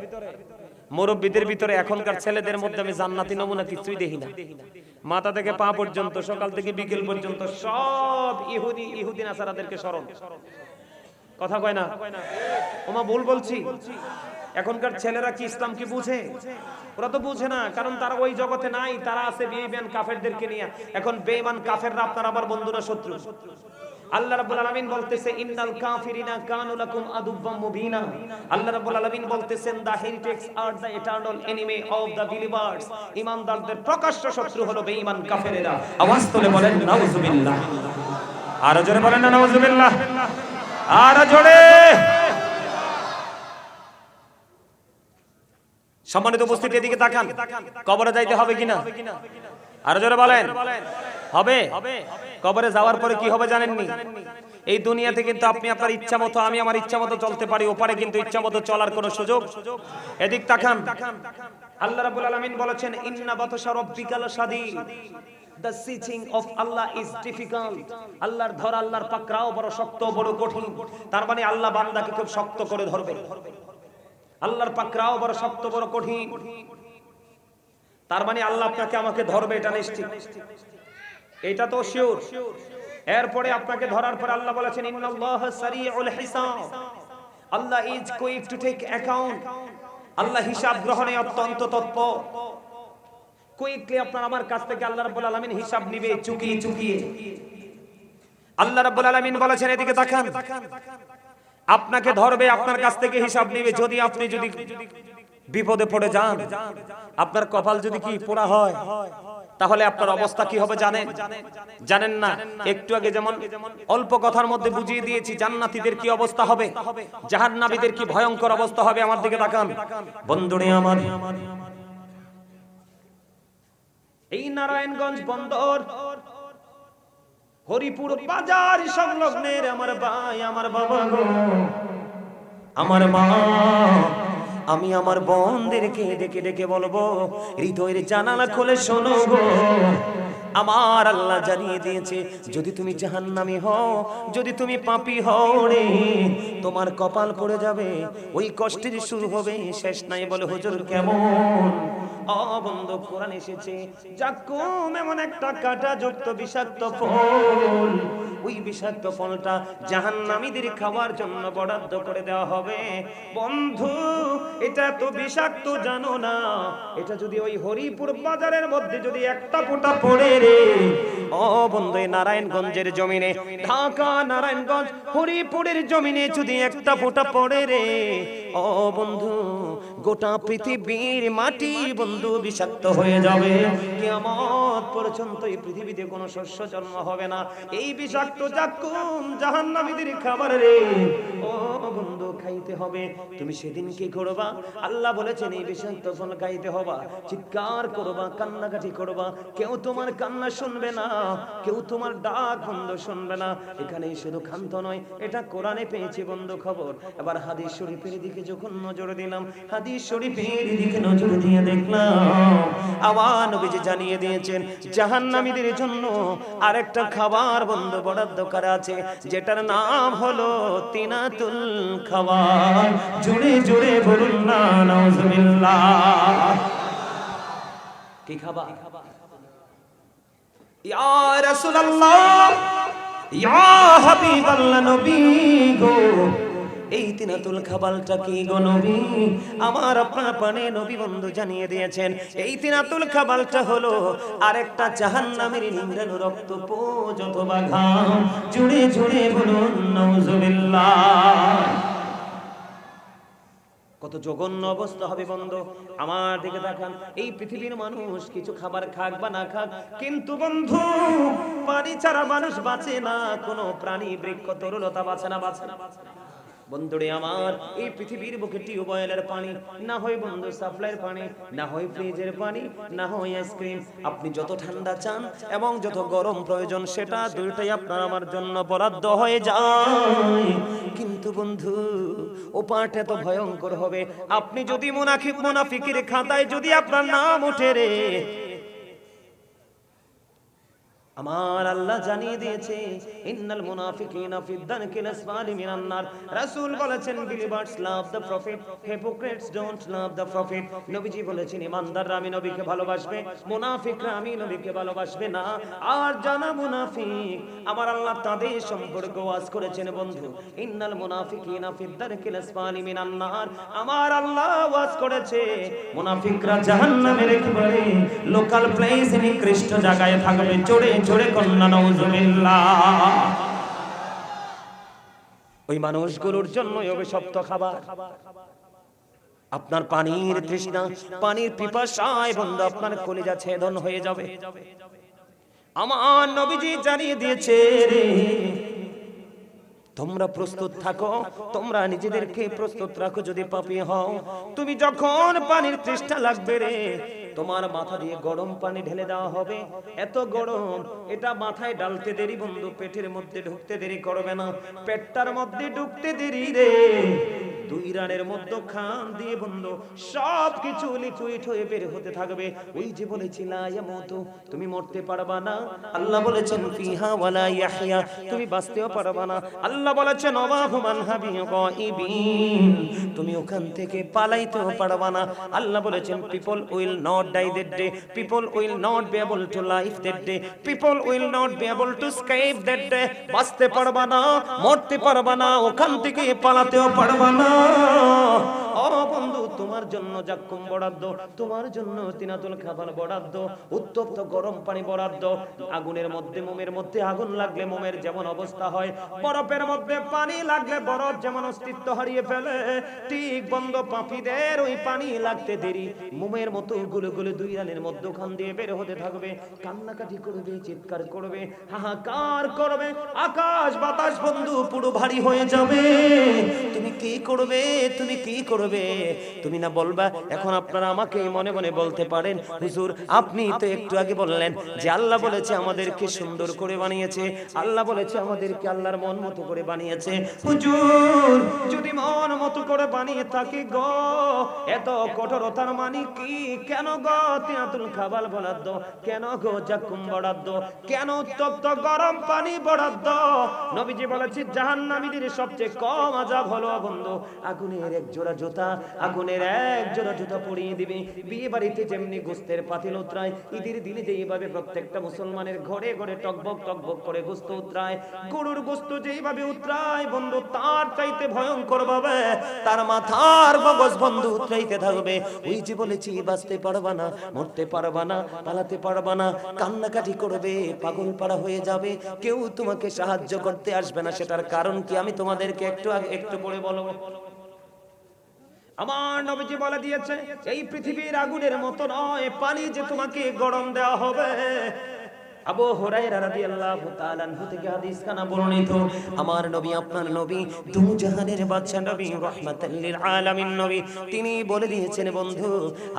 Speaker 1: মুরব্বিদের ভিতরে। এখনকার ছেলেদের মধ্যে আমি জান্নাতি নমুনা কিছুই দেখি না। মাথা থেকে পা পর্যন্ত, সকাল থেকে বিকেল পর্যন্ত সব ইহুদি নাসারাদেরকে স্মরণ। কথা কয় না? ওমা ভুল বলছি? এখনকার ছেলেরা কি ইসলাম কি বুঝে? ওরা তো বুঝে না, কারণ তারা ওই জগতে নাই। তারা আছে বেঈমান কাফেরদেরকে নিয়ে। এখন বেঈমান কাফেররা আপনার আবার বন্ধুরা শত্রু। আল্লাহ রাব্বুল আলামিন বলতেছে ইন্নাল কাফিরিনা কানু লাকুম আদুওয়াম মুবিনা। আল্লাহ রাব্বুল আলামিন বলতেছেন the heritage are the eternal enemy of the believers. ঈমানদারদের প্রকাশ্য শত্রু হলো বেঈমান কাফেরেরা। আওয়াজ তুলে বলেন নাউজুবিল্লাহ। আর জোরে বলেন না নাউজুবিল্লাহ। আর জোরে। সম্মানিত উপস্থিতি, এদিকে তাকান। কবরে যাইতে হবে কিনা? আর জোরে বলেন হবে। কবরে যাওয়ার পরে কি হবে জানেননি? এই দুনিয়াতে কিন্তু আপনি আপনার ইচ্ছা মতো, আমি আমার ইচ্ছা মতো চলতে পারি, ওপারে কিন্তু ইচ্ছা মতো চলার কোনো সুযোগ। এদিক তাকান। আল্লাহ রাব্বুল আলামিন বলেছেন ইন্না বাতশা রাব্বিকা লাশাদীদ। The seeking of Allah is difficult. আল্লাহর ধরা, আল্লাহর পাকড়াও বড় শক্ত, বড় কঠিন। তার মানে আল্লাহ বান্দাকে খুব শক্ত করে ধরবে। আল্লাহর পাকড়াও বড় শক্ত, বড় কঠিন। তার মানে আল্লাহ আপনাকে আমাকে ধরবে, এটা নিশ্চিত। এটা তো শিওর। এরপরে আপনাকে ধরার পর আল্লাহ বলেছেন ইন্নাল্লাহা সারিউল হিসাব। Allah is quick to take account. আল্লাহ হিসাব গ্রহণে অত্যন্ত তৎপর। কুইকলি আপনার আমার কাছ থেকে আল্লাহ রাব্বুল আলামিন হিসাব নিবে চুকিয়ে চুকিয়ে। আল্লাহ রাব্বুল আলামিন বলেছেন এদিকে তাকান, আপনাকে ধরবে, আপনার কাছ থেকে হিসাব নিবে। যদি আপনি বিপদে পড়ে যান, আপনার কপাল যদি কি পোড়া হয়, তাহলে আপনার অবস্থা কি হবে জানেন না? একটু আগে যেমন অল্প কথার মধ্যে বুঝিয়ে দিয়েছি জান্নাতীদের কি অবস্থা হবে, জাহান্নামীদের কি ভয়ঙ্কর অবস্থা হবে। আমার দিকে তাকান বন্ধুরে আমার। এই নারায়ণগঞ্জ বন্দর, হরিপুর বাজার সংলগ্নের আমার ভাই, আমার বাবা গো, আমার মা, আমি আমার বোনদেরকে ডেকে ডেকে বলবো, হৃদয়ের জানালা খুলে শোনো গো। আমার আল্লাহ জানিয়ে দিয়েছে যদি তুমি জাহান্নামী হও, যদি তুমি পাপী হও রে, তোমার কপাল পড়ে যাবে। ওই কষ্টের শুরু হবে, শেষ নাই। বলে হুজুর কেমন? বন্ধু, কোরআন এসেছে জাকুম এমন একটা কাঁটা যুক্ত বিষাক্ত ফল, ওই বিষাক্ত ফলটা জাহান্নামীদের খাওয়ার জন্য বরাদ্দ করে দেওয়া হবে। বন্ধু, এটা তো বিষাক্ত জানো না? এটা যদি ওই হরিপুর বাজারের মধ্যে যদি একটা ফোঁটা পড়ে রে, বন্ধু, নারায়ণগঞ্জের জমিনে, ঢাকা নারায়ণগঞ্জ হরিপুরের জমিনে যদি একটা ফোঁটা পড়ে রে, বন্ধু, গোটা পৃথিবীর মাটি বন্ধু বিষাক্ত হয়ে যাবে। কিয়ামত পর্যন্ত এই পৃথিবীতে কোনো শস্য জন্ম হবে না। এই বিষাক্ত জাকুম জাহান্নামীদের খাবার রে, বন্ধু, খাইতে হবে। তুমি সেদিন কি করবা? আল্লাহ বলেছেন এই বিষাক্ত ফল খাইতে হবে, চিৎকার করবা, কান্নাকাটি করবা। কেউ তোমার কান্না শুনবে না, কেউ তোমার ডাক বন্ধ শুনবে না। এখানে শুধু ক্ষান্ত নয়, এটা কোরআনে পেয়েছি বন্ধু খবর। এবার হাদিস শরীফের দিকে যখন নজর দিলাম, হাদিস শরীফের দিকে নজর দিয়ে দেখলাম আমার নবীজি জানিয়ে দিয়েছেন জাহান্নামীদের জন্য আরেকটা খাবার বন্ধু বরাদ্দ করা আছে, যেটার নাম হলো তিনাতুল খাবার। জোরে জোরে বলুন না নাউজুবিল্লাহ। কি খাবার? ইয়া রাসূলুল্লাহ, ইয়া হাবিবাল্লাহ, নবী গো, এই তিনাতুল খাবারটা কি গো নবী? আমার আপনার পানে নবী বন্ধু জানিয়ে দিয়েছেন এই তিনাতুল খাবারটা হলো আরেকটা জাহান্নামের নিংড়ানো রক্ত পোজ অথবা ঘাম। জুড়ে জুড়ে বলুন নাউজুবিল্লাহ। কত জঘন্য অবস্থা হবে বন্ধু। আমার দিকে তাকান। এই পৃথিবীর মানুষ কিছু খাবার খাক বা না খাক, কিন্তু বন্ধু পানি ছাড়া মানুষ বাঁচে না। কোনো প্রাণী, বৃক্ষ, তরুলতা বাঁচে না, বাঁচে না। বন্ধুরে আমার, এই পৃথিবীর বুকে টিউবওয়েলের পানি, না হয় বন্ধু সাপ্লাইয়ের পানি, না হয় ফ্রিজের পানি, না হয় আইসক্রিম, আপনি যত ঠান্ডা চান এবং যত গরম প্রয়োজন সেটা দুইটাই আপনার আমার জন্য বরাদ্দ হয়ে যায়। কিন্তু বন্ধু ও পাঠ এত ভয়ঙ্কর হবে, আপনি যদি মুনাফিকের খাতায় যদি আপনার নাম ওঠে রে, আমার আল্লাহ জানিয়ে দিয়েছে ইন্নাল মুনাফিকিনা ফি দারকিল আসফালি মিনান নার। রাসূল বলেছেন believers love the prophet, hypocrites don't love the prophet. নবীজি বলেছেন ইমানদাররা আমি নবীকে ভালোবাসবে, মুনাফিকরা আমি নবীকে ভালোবাসবে না। আর যারা মুনাফিক আমার আল্লাহ তাদের সম্পর্কে ওয়াজ করেছেন বন্ধু, ইন্নাল মুনাফিকিনা ফি দারকিল আসফালি মিনান নার। আমার আল্লাহ ওয়াজ করেছে মুনাফিকরা জাহান্নামের একেবারে লোকাল প্লেস নিকৃষ্ট জায়গায় থাকবে। চড়ে জোরে কন্যা নাউজুবিল্লাহ। ওই মানুষগুলোর জন্যই অভিশপ্ত খাবার। আপনার পানির তৃষ্ণা, পানির পিপাসায় বন্ধু আপনার কলিজা ছেদন হয়ে যাবে। আমার নবীজি জানিয়ে দিয়েছে রে, তোমরা প্রস্তুত থাকো, তোমরা নিজেদেরকে প্রস্তুত রাখো যদি পাপী হও। তুমি যখন পানির তৃষ্ণা লাগবে রে, তোমার মাথা দিয়ে গরম পানি ঢেলে দেওয়া হবে। এত গরম, এটা মাথায় ডালতে দেরি বন্ধু পেটের মধ্যে ঢুকতে দেরি করবে না। পেটটার মধ্যে ঢুকতে দেরি রে, 2 রানের মধ্যে খান দিয়ে বন্ধু সব কিছু লিকুইড হয়ে বের হতে থাকবে। ওই যে বলেছিলা ইয়ামুতু, তুমি মরতে পারবা না। আল্লাহ বলেছেন ফিহা ওয়ালা ইয়াহইয়া, তুমি বাঁচতেও পারবা না। আল্লাহ বলেছেন ওয়াহু মানহাবি গায়িবিন, তুমি ওখান থেকে পালাইতেও পারবা না। আল্লাহ বলেছেন people will not die that day, people will not be able to live that day, people will not be able to escape that day। বাঁচতে পারবা না, মরতে পারবা না, ওখান থেকে পালাতেও পারবা না। ও বন্ধু, তোমার জন্য জাক্কুম বরাদ্দ, তোমার জন্য তিনাতুল খাবার বরাদ্দ, উত্তপ্ত গরম পানি বরাদ্দ। আগুনের মধ্যে মোমের মধ্যে আগুন লাগলে মোমের যেমন অবস্থা হয়, বরফের মধ্যে পানি লাগলে বরফ যেমন অস্তিত্ব হারিয়ে ফেলে, ঠিক বন্ধু পাপীদের ওই পানি লাগতে দেরি, মোমের মতো গুলো গুলো 2 রানের মধ্যখান দিয়ে বের হতে থাকবে। কান্নাকাটি করবে, চিৎকার করবে, হাহাকার করবে, আকাশ বাতাস বন্ধু পুরো ভারী হয়ে যাবে। তুমি কি করবে? তুমি কি করবে? তুমি না বলবা? এখন আপনারা আমাকে মনে মনে বলতে পারেন, হুজুর আপনি তো একটু আগে বললেন যে আল্লাহ বলেছে আমাদেরকে সুন্দর করে বানিয়েছে, আল্লাহ বলেছে আমাদেরকে আল্লাহর মন মতো করে বানিয়েছে। হুজুর যদি মন মতো করে বানিয়ে থাকে গো, এত কঠোরতার মানে কি? কেন গো তিনাতুল খাবার বরাদ্দ? কেন গো জাক্কুম বরাদ্দ? কেন উত্তপ্ত গরম পানি বরাদ্দ? নবীজি বলেছে জাহান্নামীদের সবচেয়ে কম আযাব হলো বন্ধু আগুনের এক জোড়া জুতা, আগুনের এক জোড়া জুতা পরিয়ে দিবে। বিয়ে বাড়িতে যেমনি গোস্তের পাতিল উতরায়, ঈদের দিনে যেইভাবে প্রত্যেকটা মুসলমানের ঘরে ঘরে টকবক টকবক করে গোস্ত উতরায়, গরুর গোস্ত যেইভাবে উতরায় বন্ধু, তার চাইতে ভয়ঙ্কর ভাবে তার মাথার মগজ বন্ধু উতরাইতে থাকবে। ওই যে বলেছি বাঁচতে পারবা না, মরতে পারবা না, পালাতে পারবা না, কান্নাকাটি করবে, পাগল পাড়া হয়ে যাবে, কেউ তোমাকে সাহায্য করতে আসবে না। সেটার কারণ কি আমি তোমাদেরকে একটু পরে বলবো। আমার নবীজি বলে দিয়েছে এই পৃথিবীর আগুনের মতো নয় পানি যে তোমাকে গরম দেওয়া হবে। আবু হুরায়রা রাদিয়াল্লাহু তাআলা আনহু থেকে হাদিস খানা বর্ণিত, আমার নবী আপনার নবী দু জাহানের বাদশা নবী রাহমাতাল লিল আলামিন নবী, তিনি বলে দিয়েছেন বন্ধু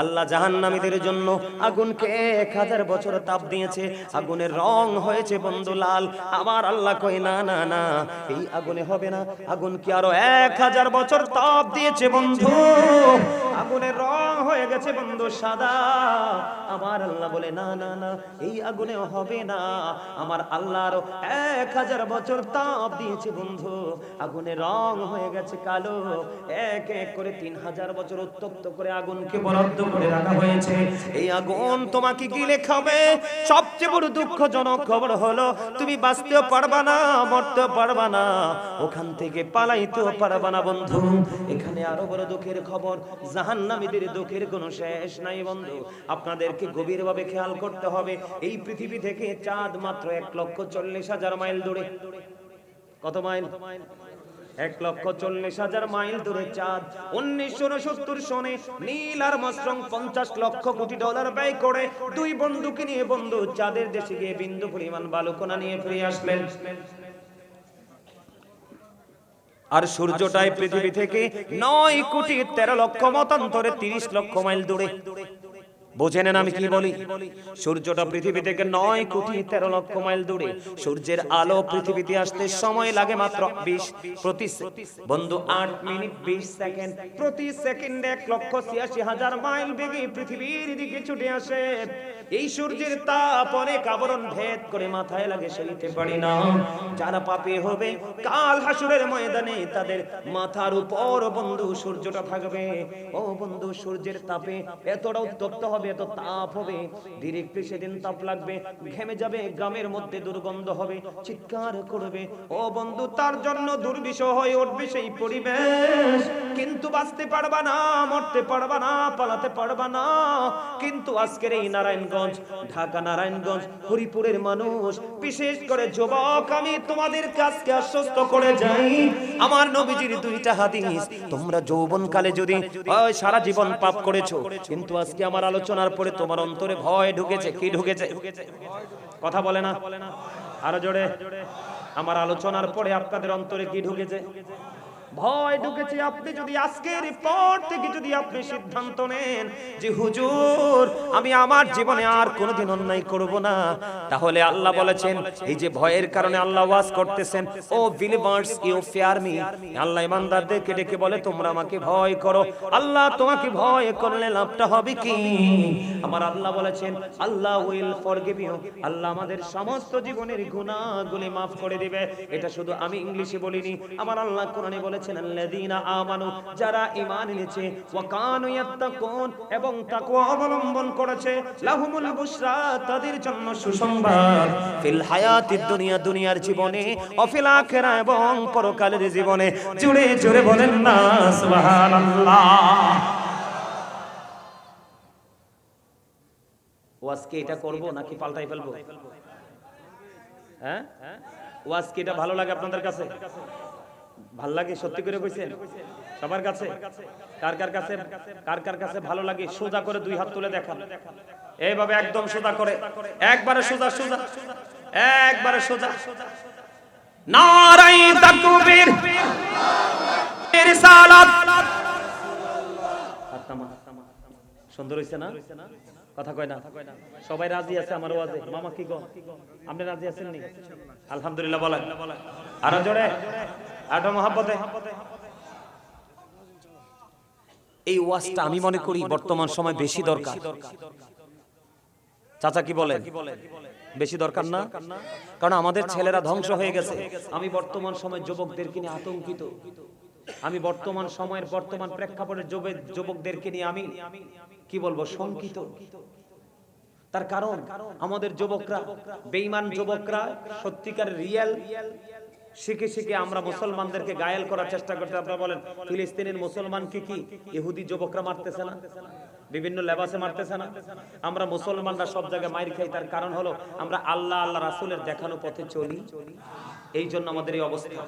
Speaker 1: আল্লাহ জাহান্নামীদের জন্য আগুনকে 1000 বছর তাপ দিয়েছে, আগুনের রং হয়েছে বন্ধু লাল। আমার আল্লাহ কয় না না না, এই আগুনে হবে না, আগুন কি আরো 1000 বছর তাপ দিয়েছে বন্ধু, আগুনের রং হয়ে গেছে বন্ধু সাদা। আমার আল্লাহ বলে না না না, এই আগুনেও হবে না, আমার আল্লাহ আরো 1000 বছর তাপ দিয়েছে বন্ধু, আগুনের রং হয়ে গেছে কালো। এক এক করে 3000 বছর উত্তপ্ত করে আগুনকে বরাদ্দ করে রাখা হয়েছে। এই আগুন তোমাকে গিলে খাবে। সবচেয়ে বড় দুঃখজনক খবর হলো তুমি বাঁচতেও পারবা না, মরতেও পারবা না, ওখান থেকে পালাইতেও পারবা না বন্ধু। এখানে আরো বড় দুঃখের খবর, জাহান্নামীদের দুঃখের কোনো শেষ নাই বন্ধু। আপনাদেরকে গভীরভাবে খেয়াল করতে হবে, এই পৃথিবী থেকে চাঁদ মাত্র 1,40,000 মাইল দূরে। কত মাইল? 1,40,000 মাইল দূরে চাঁদ। 1969 সনে Neil Armstrong 50 lakh crore dollar ব্যয় করে 2 বন্ধুকে নিয়ে বন্ধু চাঁদের দেশে গিয়ে বিন্দু পরিমাণ বালুকণা নিয়ে ফিরে আসলেন। আর সূর্যটাই পৃথিবী থেকে 9,13,00,000 মতান্তরে 30 লক্ষ মাইল দূরে। বোঝেন আমি কি বলি? সূর্যটা পৃথিবী থেকে 9,13,00,000 মাইল দূরে। সূর্যের আলো পৃথিবীতে আসতে সময় লাগে মাত্র 20 প্রতি বন্ধু 8 মিনিট 20 সেকেন্ড। প্রতি সেকেন্ডে 1,86,000 মাইল বেগে পৃথিবীর দিকে ছুটে আসে। এই সূর্যের তাপ অনেক আবরণ ভেদ করে মাথায় লাগে, সইতে পারি না। যারা পাপী হবে কাল হাসরের ময়দানে তাদের মাথার উপর বন্ধু সূর্যটা থাকবে। ও বন্ধু, সূর্যের তাপে এতটা উত্তপ্ত হবে, এত তাপ হবে, ডিরেক্টলি সেদিন তাপ লাগবে, ঘেমে যাবে, গ্রামের মধ্যে দুর্গন্ধ হবে, চিৎকার করবে। ও বন্ধু, তার জন্য দুর্বিষহ হয়ে উঠবে সেই পরিবেশ। কিন্তু বাঁচতে পারবা না, মরতে পারবা না, পালাতে পারবা না। কিন্তু আজকের এই নারায়ণগঞ্জ, ঢাকা নারায়ণগঞ্জ, হরিপুরের মানুষ, বিশেষ করে যুবক, আমি তোমাদের কাছকে আশ্বস্ত করে যাই, আমার নবীজির 2টা হাদিস, তোমরা যৌবনকালে যদি সারা জীবন পাপ করেছো, কিন্তু আজকে আমার আলোচনার পরে তোমার অন্তরে ভয় ঢুকেছে। কি ঢুকেছে? কথা বলে না, আরো জোরে। আমার আলোচনার পরে আপনাদের অন্তরে কি ঢুকেছে? ভয় ঢুকেছে। আপনি যদি আজকের পর থেকে যদি আপনি সিদ্ধান্ত নেন যে হুজুর আমি আমার জীবনে আর কোনোদিন অন্যায় করব না, তাহলে আল্লাহ বলেছেন, এই যে ভয়ের কারণে আল্লাহ ওয়াজ করতেছেন, O believers you fear me, আল্লাহ ইমানদারদেরকে ডেকে বলে তোমরা আমাকে ভয় করো। আল্লাহ তোমাকে ভয় করলে লাভটা হবে কি? আমার আল্লাহ বলেছেন আল্লাহ উইল ফরগিভ ইউ, আল্লাহ আমাদের সমস্ত জীবনের গুনাহগুলি maaf করে দিবে। এটা শুধু আমি ইংলিশে বলিনি, আমার আল্লাহ কোরআনে বলেছেন আল্লাযীনা আমানু, যারা ঈমান এনেছে, ওয়া কানু ইয়াত্তাকুন, এবং তাকওয়া অবলম্বন করেছে, লাহুমুল বুশরা, তাদের জন্য সুসংবাদ, ফিল হায়াতিদ দুনিয়া, দুনিয়ার জীবনে, ও ফিল আখিরা, এবং পরকালের জীবনে। জোরে জোরে বলেন না সুবহানাল্লাহ। ওয়াজ কি এটা করব নাকি পাল্টাই ফেলবো? হ্যাঁ, ওয়াজ কি এটা ভালো লাগে আপনাদের কাছে? ভাল লাগে? সত্যি করে কইছেন? সবার কাছে? কার কার কাছে ভালো লাগে? সোজা করে 2 হাত তুলে দেখান। এইভাবে একদম সোজা করে, একবারে সোজা, একবারে সোজা। নারায়ে তাকবীর, রিসালাত। সুন্দর হইছে না? কথা কয় না? সবাই রাজি আছে আমার ওয়াজে? মামা কি গো, আপনি রাজি আছেন নি? আলহামদুলিল্লাহ বলেন। আরো জোরে, আরো মহব্বতে। এই ওয়াজটা আমি মনে করি বর্তমান সময় বেশি দরকার। চাচা কি বলেন? বেশি দরকার না? কারণ আমাদের ছেলেরা ধ্বংস হয়ে গেছে। আমি বর্তমান সময় যুবকদেরকে নিয়ে আতঙ্কিত। আমি বর্তমান সময়ের বর্তমান প্রেক্ষাপটের যুবকদেরকে নিয়ে আমি কি বলবো, শঙ্কিত। তার কারণ আমাদের যুবকরা, বেঈমান যুবকরা, সত্যিকার রিয়েল শিখে আমরা মুসলমানদেরকে গায়েল করার চেষ্টা করতে। আপনারা বলেন ফিলিস্তিনের মুসলমানকে কি ইহুদি যুবকরা মারতেছে না? বিভিন্ন লেবাসে মারতেছে না? আমরা মুসলমানরা সব জায়গায় মাইর খাই। তার কারণ হলো আমরা আল্লাহ রাসূলের দেখানো পথে চলি, এই জন্য আমাদের এই অবস্থা।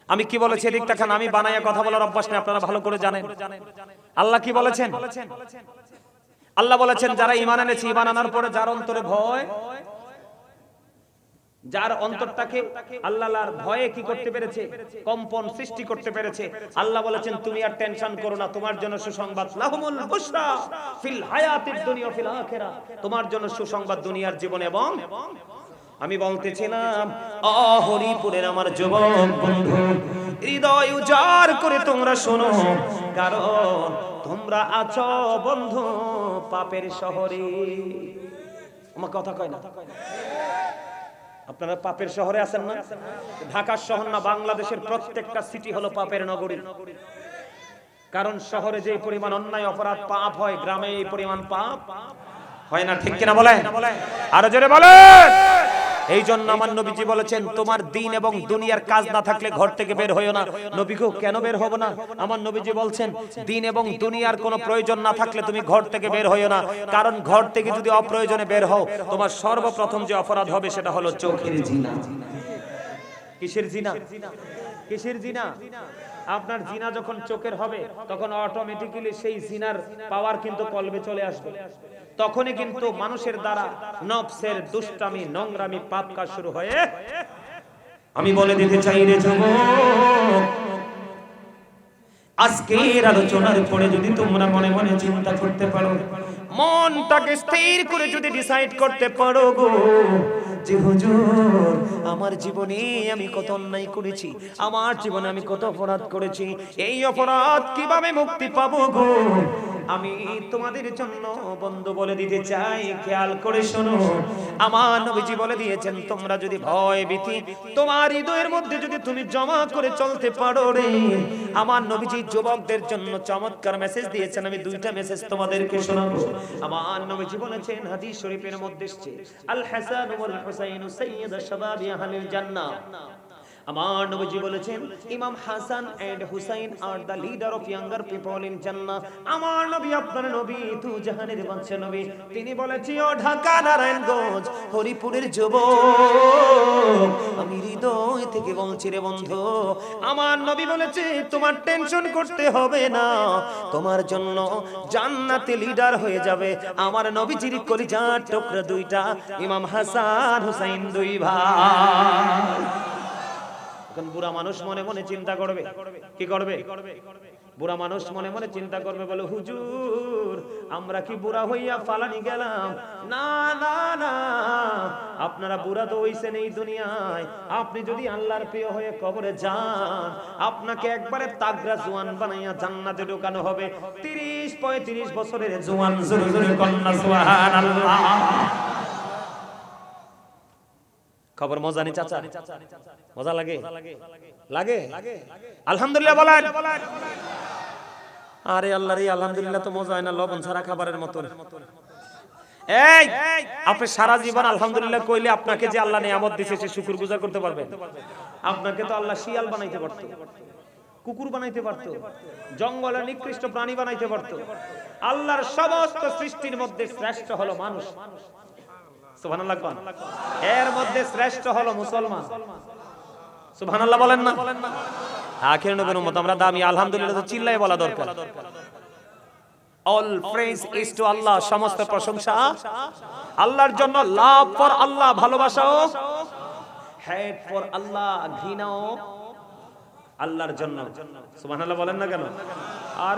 Speaker 1: আমি কি বলেছি এদিক তাকান, আমি বানায়া কথা বলার অভ্যাস নেই, আপনারা ভালো করে জানেন। আল্লাহ কি বলেছেন? আল্লাহ বলেছেন যারা ঈমান এনেছে, ঈমান আনার পরে যার অন্তরে ভয়, যার অন্তরটাকে আল্লাহর ভয়ে কি করতে পেরেছে, কম্পন সৃষ্টি করতে পেরেছে, আল্লাহ বলেছেন তুমি আর টেনশন করো না, তোমার জন্য সুসংবাদ, লাহুমুল বুশরা ফিল হায়াতিদ দুনিয়া ফিল আখিরা, তোমার জন্য সুসংবাদ দুনিয়ার জীবনে এবং। আমি বলতেছিলাম হরিপুরের আমার যুবক বন্ধু, হৃদয় উজাড় করে তোমরা শোনো, কারণ তোমরা আছো বন্ধু পাপের শহরে। আমার কথা কয় না? আপনারা পাপের শহরে আছেন না? ঢাকার শহর না, বাংলাদেশের প্রত্যেকটা সিটি হলো পাপের নগরী। কারণ শহরে যে পরিমাণ অন্যায় অপরাধ পাপ হয়, গ্রামে এই পরিমাণ পাপ হয় না। ঠিক কিনা বলেন? আরো জোরে বলেন। এই জন্য আমার নবীজি বলেছেন তোমার দিন এবং দুনিয়ার কাজ না থাকলে ঘর থেকে বের হইও না। নবীকেও কেন বের হবো না? আমার নবীজি বলছেন দিন এবং দুনিয়ার কোনো প্রয়োজন না থাকলে তুমি ঘর থেকে বের হইও না, কারণ ঘর থেকে যদি অপ্রয়োজনে বের হও, তোমার সর্বপ্রথম যে অপরাধ হবে সেটা হলো চোখের জিনা। কিসের জিনা? কিসের জিনা? আপনার জিনা যখন চোখের হবে তখন অটোমেটিক্যালি সেই জিনার পাওয়ার কিন্তু কলবে চলে আসবে। তখনই কিন্তু মানুষের দ্বারা নফসের দুষ্টামি, নোংরামি, পাপ কাজ শুরু হয়ে আমি বলে দিতে চাই রে যুবক, আজকের আলোচনার পরে যদি তোমরা মনে মনে চিন্তা করতে পারো, মনটাকে স্থির করে যদি ডিসাইড করতে পারো গো যে হুজুর আমার জীবনে আমি কত অন্যায় করেছি, আমার জীবনে আমি কত অপরাধ করেছি, এই অপরাধ কিভাবে মুক্তি পাবো গো, আমি তোমাদের জন্য বন্ধু বলে দিতে চাই, খেয়াল করে শোনো। আমার নবীজি বলে দিয়েছেন, তোমরা যদি ভয় ভীতি তোমার হৃদয়ের মধ্যে যদি তুমি জমা করে চলতে পারো রে, আমার নবীজি যুবকদের জন্য চমৎকার মেসেজ দিয়েছেন। আমি দুইটা মেসেজ তোমাদেরকে শোনাবো। আমার নবীজি বলেছেন, হাদিস শরীফের মধ্যে এসেছে, আল হাসান ওয়াল হুসাইন সাইয়্যিদু শাবাবি আহলিল জান্নাহ। আমার নবীজি বলেছেন, Imam Hasan and Husain are the leader of younger people in Jannah. আমার নবী, আপনার নবী তু জাহানের বাদশা নবী, তিনি বলেছি, ও ঢাকা নারায়ণগঞ্জ হরিপুরের যুবক, আমি হৃদয় থেকে বলছি রে বন্ধু, আমার নবী বলেছে তোমার টেনশন করতে হবে না, তোমার জন্য জান্নাতে লিডার হয়ে যাবে আমার নবীজির কলিজার টুকরা দুইটা, ইমাম হাসান হুসাইন, দুই ভাই। এখন বুড়া মানুষ মনে মনে চিন্তা করবে, কি করবে? বুড়া মানুষ মনে মনে চিন্তা করবে, বলে হুজুর আমরা কি বুড়া হইয়া ফালানি গেলাম? না না না, আপনারা বুড়া তো হইছেন এই দুনিয়ায়, আপনি যদি আল্লাহর প্রিয় হয়ে কবরে যান, আপনাকে একবারে তাগড়া জওয়ান বানাইয়া জান্নাতে ঢোকানো হবে। 30-35 বছরের জওয়ান, জোরে জোরে কন্যা সুবহানাল্লাহ। খবর মজা নি চাচা? মজা লাগে? লাগে? আলহামদুলিল্লাহ বলেন। আরে আল্লাহ রে, আলহামদুলিল্লাহ তো মজা হয় না, লবণ ছাড়া খাবারের মতো। এই আপনি সারা জীবন আলহামদুলিল্লাহ কইলে আপনাকে যে আল্লাহ নিয়ামত দিয়েছে সে শুকরগুজার করতে পারবেন? আপনাকে তো আল্লাহ শিয়াল বানাইতে পারত, কুকুর বানাইতে পারত, জঙ্গলের নিকৃষ্ট প্রাণী বানাইতে পারত। আল্লাহর সমস্ত সৃষ্টির মধ্যে শ্রেষ্ঠ হলো মানুষ। সুবহানাল্লাহ কোন? এর মধ্যে শ্রেষ্ঠ হলো মুসলমান। সুবহানাল্লাহ বলেন না? আখির নবীর উম্মত আমরা দামি, আলহামদুলিল্লাহ তো চিল্লায় বলা দরকার। অল প্রেজ ইজ টু আল্লাহ, সমস্ত প্রশংসা আল্লাহর জন্য। লাভ ফর আল্লাহ, ভালোবাসাও, হেট ফর আল্লাহ, ঘৃণাও আল্লাহর জন্য। সুবহানাল্লাহ বলেন না কেন?